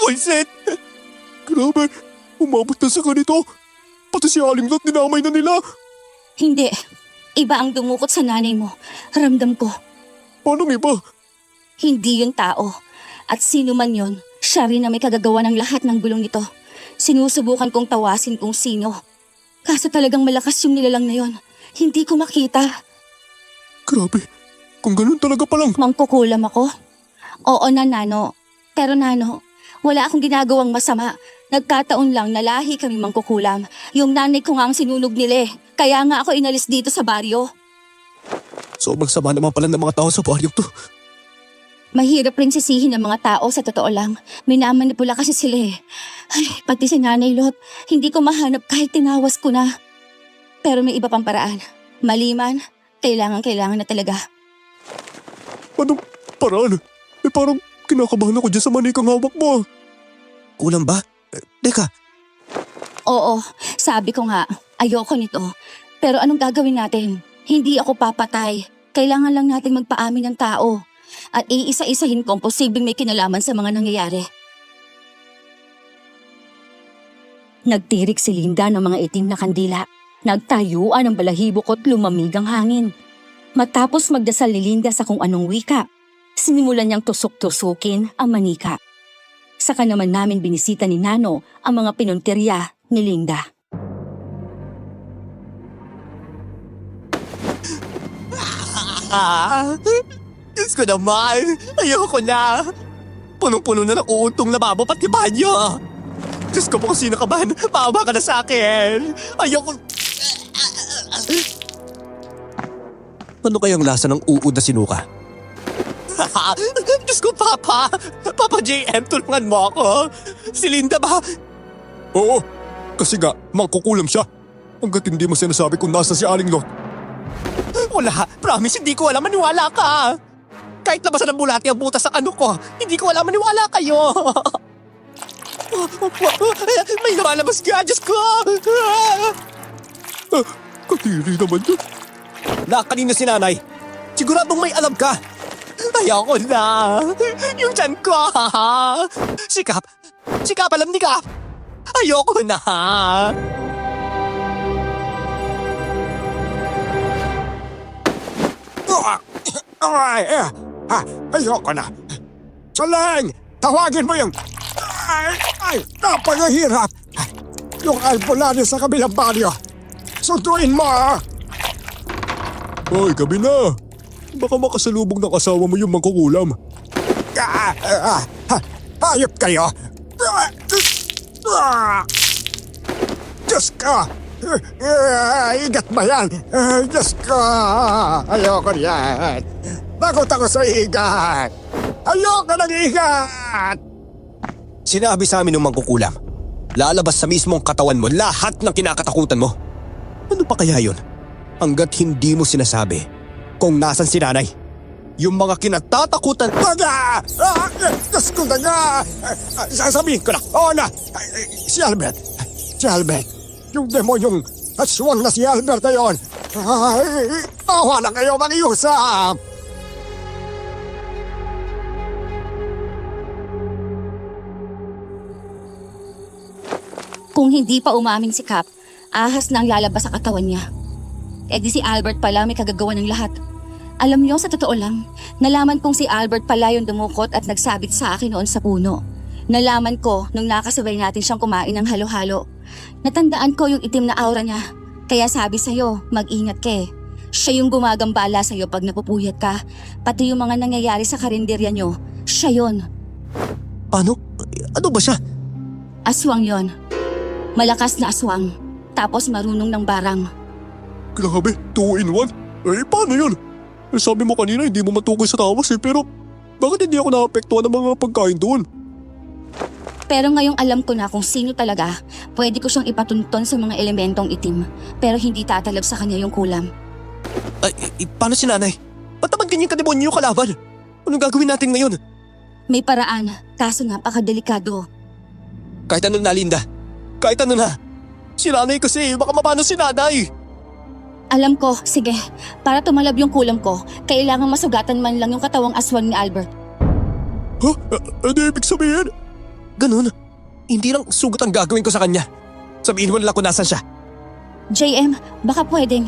C: Buisit! Grabe, umabot na sa ganito. Pati si Aling Lot dinamay na nila.
A: Hindi. Iba ang dumukot sa nanay mo. Ramdam ko.
C: Paano iba?
A: Hindi yun tao. At sino man yun, siya rin na may kagagawa ng lahat ng gulong ito. Sinusubukan kong tawasin kung sino. Kaso talagang malakas yung nilalang na yun. Hindi ko makita.
C: Grabe, kung ganun talaga palang.
A: Mangkukulam ako? Oo na, Nano. Pero Nano, wala akong ginagawang masama. Nagkataon lang na lahi kami mangkukulam. Yung nanay ko nga ang sinunog nila eh. Kaya nga ako inalis dito sa baryo.
C: Sobrang sama naman pala ng mga tao sa baryong to.
A: Mahirap rin sisihin ng mga tao sa totoo lang. Minamanipula kasi sila eh. Ay, pati si Nanay Lot, hindi ko mahanap kahit tinawas ko na. Pero may iba pang paraan. Maliman, kailangan na talaga.
C: Anong paraan? Parang kinakabahan ako dyan sa manikang hawak mo.
B: Kulang ba? Teka,
A: Oo, sabi ko nga, ayoko nito. Pero anong gagawin natin? Hindi ako papatay. Kailangan lang natin magpaamin ng tao. At iisa-isahin kung posibleng may kinalaman sa mga nangyayari. Nagtirik si Linda ng mga itim na kandila. Nagtayuan ang balahibok at lumamig ang hangin. Matapos magdasal ni Linda sa kung anong wika, sinimulan niyang tusok-tusukin ang manika. Saka naman namin binisita ni Nano ang mga pinuntirya ni Linda.
E: Diyos ko naman, ayoko na. Punong-puno na ng uuntong lababo pati banyo. Diyos ko po kung sino ka ba, maawa ka na sa akin. Ayoko...
B: ano kayang lasa ng uod na sinuka?
E: Diyos ko, Papa! Papa JM, tulungan mo ako! Si Linda ba?
C: Oo, kasi nga, mangkukulam siya. Hanggat hindi mo sinasabi kung nasa si Aling Lot.
E: Wala, promise hindi ko alam, maniwala ka! Kahit labasan ng bulati ang butas sa ano ko, hindi ko alam, maniwala kayo! May lumalabas ka, Diyos ko!
C: Katiri naman yun.
E: Kanina si nanay. Siguradong may alam ka. Ayoko na. Yung tiyan ko. Sikap. Sikap, alam ni Kap. Ayoko na.
F: Ayoko na. Saleng! Tawagin mo yung... napakahirap! Yung alpulado sa kabilang baryo. Sunduin mo, ah!
C: Hoy, gabi na. Baka makasalubong ng asawa mo yung mangkukulam.
F: Hayop kayo! Diyos ko! Igat ba yan? Diyos ko! Ayoko yan! Takot ako sa igat! Ayoko ng igat!
B: Sinabi sa amin ng mangkukulam, lalabas sa mismong katawan mo lahat ng kinakatakutan mo. Ano pa kaya yun? Hanggat hindi mo sinasabi kung nasan si nanay. Yung mga kinatatakutan...
F: Taga! Diyos ko na nga! Sasabihin ko na! Oo na! Si Albert! Si Albert! Yung demonyong aswang na si Albert na yun! Awa na kayo mag-iusap!
D: Kung hindi pa umamin si Cap, ahas na ang lalabas sa katawan niya. Eh di si Albert pala may kagagawa ng lahat. Alam niyo, sa totoo lang, nalaman kong si Albert pala yung dumukot at nagsabit sa akin noon sa puno. Nalaman ko nung nakasabay natin siyang kumain ng halo-halo. Natandaan ko yung itim na aura niya. Kaya sabi sa'yo, mag-ingat ka eh. Siya yung gumagambala sa'yo pag napupuyat ka. Pati yung mga nangyayari sa karinderya niyo, siya yun.
B: Ano? Ano ba siya?
D: Aswang yon. Malakas na aswang. Tapos marunong ng barang.
C: Grabe, 2 in 1. Eh, paano yun? Eh, sabi mo kanina hindi mo matukoy sa tawas eh, pero bakit hindi ako naapektuhan ng mga pagkain doon?
D: Pero ngayong alam ko na kung sino talaga, pwede ko siyang ipatunton sa mga elementong itim. Pero hindi tatalab sa kanya yung kulam.
B: Ay, paano si nanay? Ba't naman ganyan kademonyo yung kalaban? Anong gagawin natin ngayon?
D: May paraan, kaso napakadelikado.
B: Kahit ano na, Linda. Kahit ano na. Si nanay kasi, baka mapano si nanay.
D: Alam ko, sige. Para tumalab yung kulam ko, kailangan masugatan man lang yung katawang aswang ni Albert.
C: Ha? Ano ibig sabihin?
B: Ganun. Hindi lang sugat ang gagawin ko sa kanya. Sabihin mo na lang kung nasan siya.
D: JM, baka pwedeng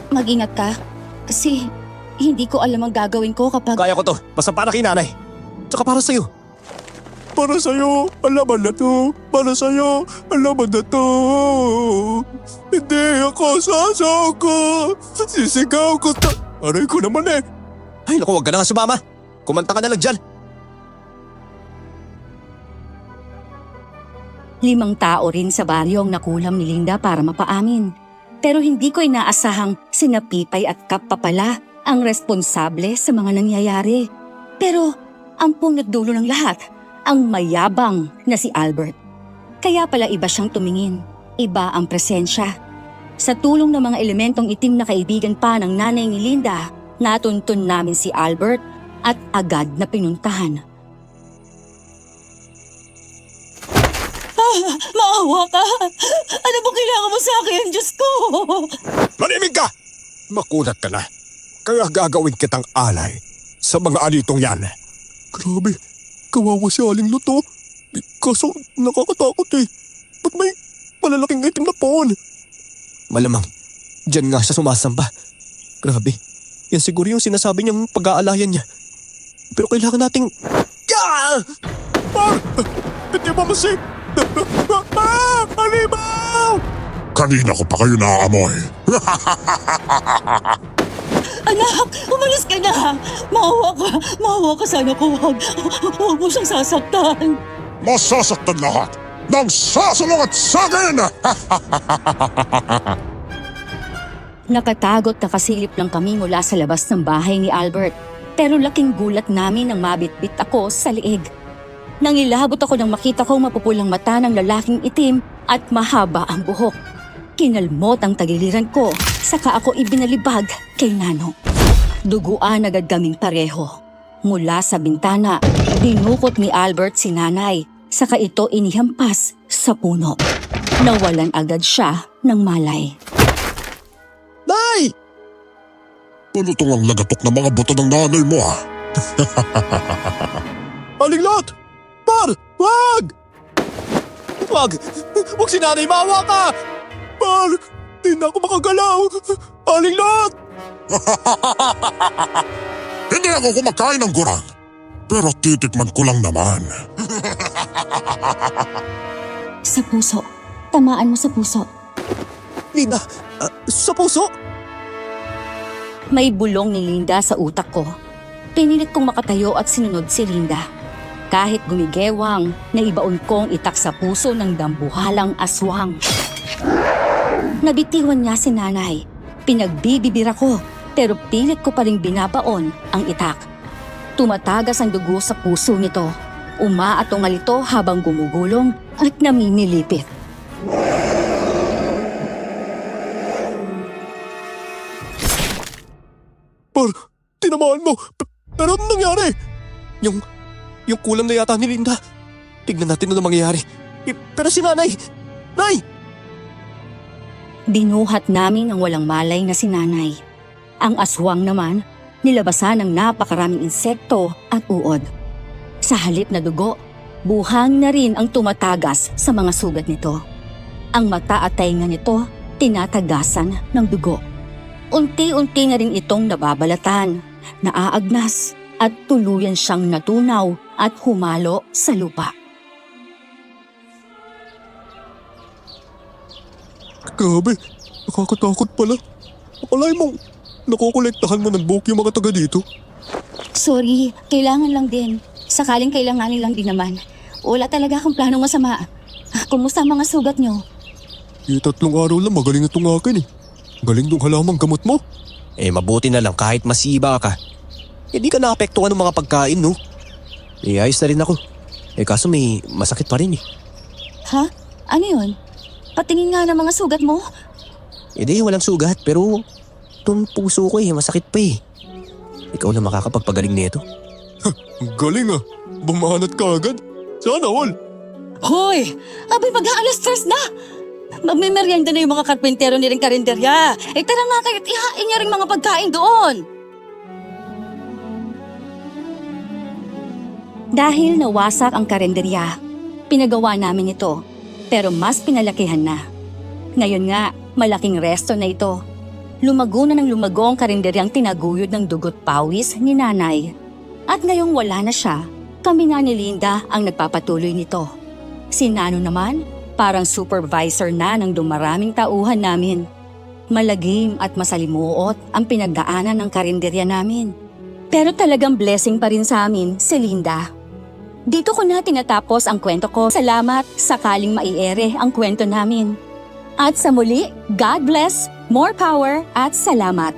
D: mag-ingat ka. Kasi hindi ko alam ang gagawin ko kapag...
B: Kaya ko to. Basta para kay nanay. Tsaka para sa'yo.
C: Para sa'yo, alaman na to. Para sa'yo, alaman na to. Hindi ako sasako. Sisigaw ko to. Aray ko naman eh.
B: Ay, naku, huwag ka na nga sumama. Kumanta ka na lang dyan.
A: 5 tao rin sa baryo ang nakulam ni Linda para mapaamin. Pero hindi ko inaasahang sina Pipay at Kap pa pala ang responsable sa mga nangyayari. Pero ang pong nagdulo ng lahat, ang mayabang na si Albert. Kaya pala iba siyang tumingin, iba ang presensya. Sa tulong ng mga elementong itim na kaibigan pa ng nanay ni Linda, natuntun namin si Albert at agad na pinuntahan.
D: Maawa ka! Ano bang kailangan mo sa akin, Diyos ko?
F: Manimig ka! Makulat ka na. Kaya gagawin kitang alay sa mga alitong yan.
C: Grabe, kawawa si Aling Lot oh. Kaso nakakatakot eh. Ba't may malalaking itim na paon?
B: Malamang, dyan nga siya sumasamba. Grabe, yan siguro yung sinasabi niyang pag-aalayan niya. Pero kailangan nating...
C: Ah! Hindi ba masip? Halimaw!
F: Kanina ko pa kayo naaamoy.
D: Anak, umalis ka na! Maawa ka sana ko. Huwag mo siyang sasaktan.
F: Masasaktan lahat ng sasalungat sa akin!
A: Nakatagot na kasilip lang kami mula sa labas ng bahay ni Albert. Pero laking gulat namin nang mabitbit ako sa liig. Nangilabot ako nang makita kong mapupulang mata ng lalaking itim at mahaba ang buhok. Kinalmot ang tagiliran ko, saka ako ibinalibag kay Nano. Duguan agad kaming pareho. Mula sa bintana, dinukot ni Albert si Nanay, saka ito inihampas sa puno. Nawalan agad siya ng malay.
E: Nay!
F: Ano itong ang lagatok na mga buto ng nanay mo ah?
E: Aling Lot! Par! Wag! Wag! Wag si nanay, maawa ka! Par! Di na ako makagalaw! Aling Lot!
F: Hindi ako kumakain ng gurang. Pero titikman ko lang naman.
A: Sa puso. Tamaan mo sa puso.
E: Linda, sa puso?
A: May bulong ni Linda sa utak ko. Pinilit kong makatayo at sinunod si Linda. Kahit gumigewang, naibaon kong itak sa puso ng dambuhalang aswang. Nabitiwan niya si Nanay. Pinagbibibira ko, pero pilit ko pa rin binabaon ang itak. Tumatagas ang dugo sa puso nito. Umaatungal ito habang gumugulong at namimilipit.
E: Par, tinamaan mo! Pero ano nangyari? Yung kulam na yata ni Linda. Tignan natin ano mangyayari. Pero si nanay! Nay!
A: Binuhat namin ang walang malay na si Nanay. Ang aswang naman, nilabasan ng napakaraming insekto at uod. Sa halip na dugo, buhang na rin ang tumatagas sa mga sugat nito. Ang mata at tainga nito, tinatagasan ng dugo. Unti-unti na rin itong nababalatan, naaagnas at tuluyan siyang natunaw at humalo sa lupa.
C: Grabe, nakakatakot pala. Akalay mong nakokolektahan mo ng buhok yung mga taga dito.
A: Sorry, kailangan lang din. Sakaling kailanganin lang din naman. Wala talaga akong planong masama. Kumusta ang mga sugat nyo?
C: 3 araw lang magaling itong akin eh. Galing dong halamang gamot mo.
B: Mabuti na lang kahit masiba ka. Hindi ka naapektuhan ng mga pagkain, no? Ayos na rin ako. Kaso may masakit pa rin eh.
A: Ha? Ano yun? Patingin nga ng mga sugat mo.
B: Hindi, walang sugat pero itong puso ko masakit pa eh. Ikaw na makakapagpagaling nito.
C: Ang galing ah. Bumanat ka agad. Sana all.
A: Hoy! Abay, mag-aalas 3 na! Magmemeryenda na yung mga karpintero ni ring karinderya. Tara nga kayo't ihain niya ring mga pagkain doon. Dahil nawasak ang karinderya, pinagawa namin ito. Pero mas pinalakihan na. Ngayon nga, malaking resto na ito. Lumago na ng lumago ang karinderyang tinaguyod ng dugot pawis ni Nanay. At ngayong wala na siya, kami nga ni Linda ang nagpapatuloy nito. Si Nano naman, parang supervisor na ng dumaraming tauhan namin. Malagim at masalimuot ang pinagdaanan ng karinderya namin. Pero talagang blessing pa rin sa amin si Linda. Dito ko na tinatapos ang kwento ko. Salamat sakaling maiere ang kwento namin. At sa muli, God bless, more power at salamat.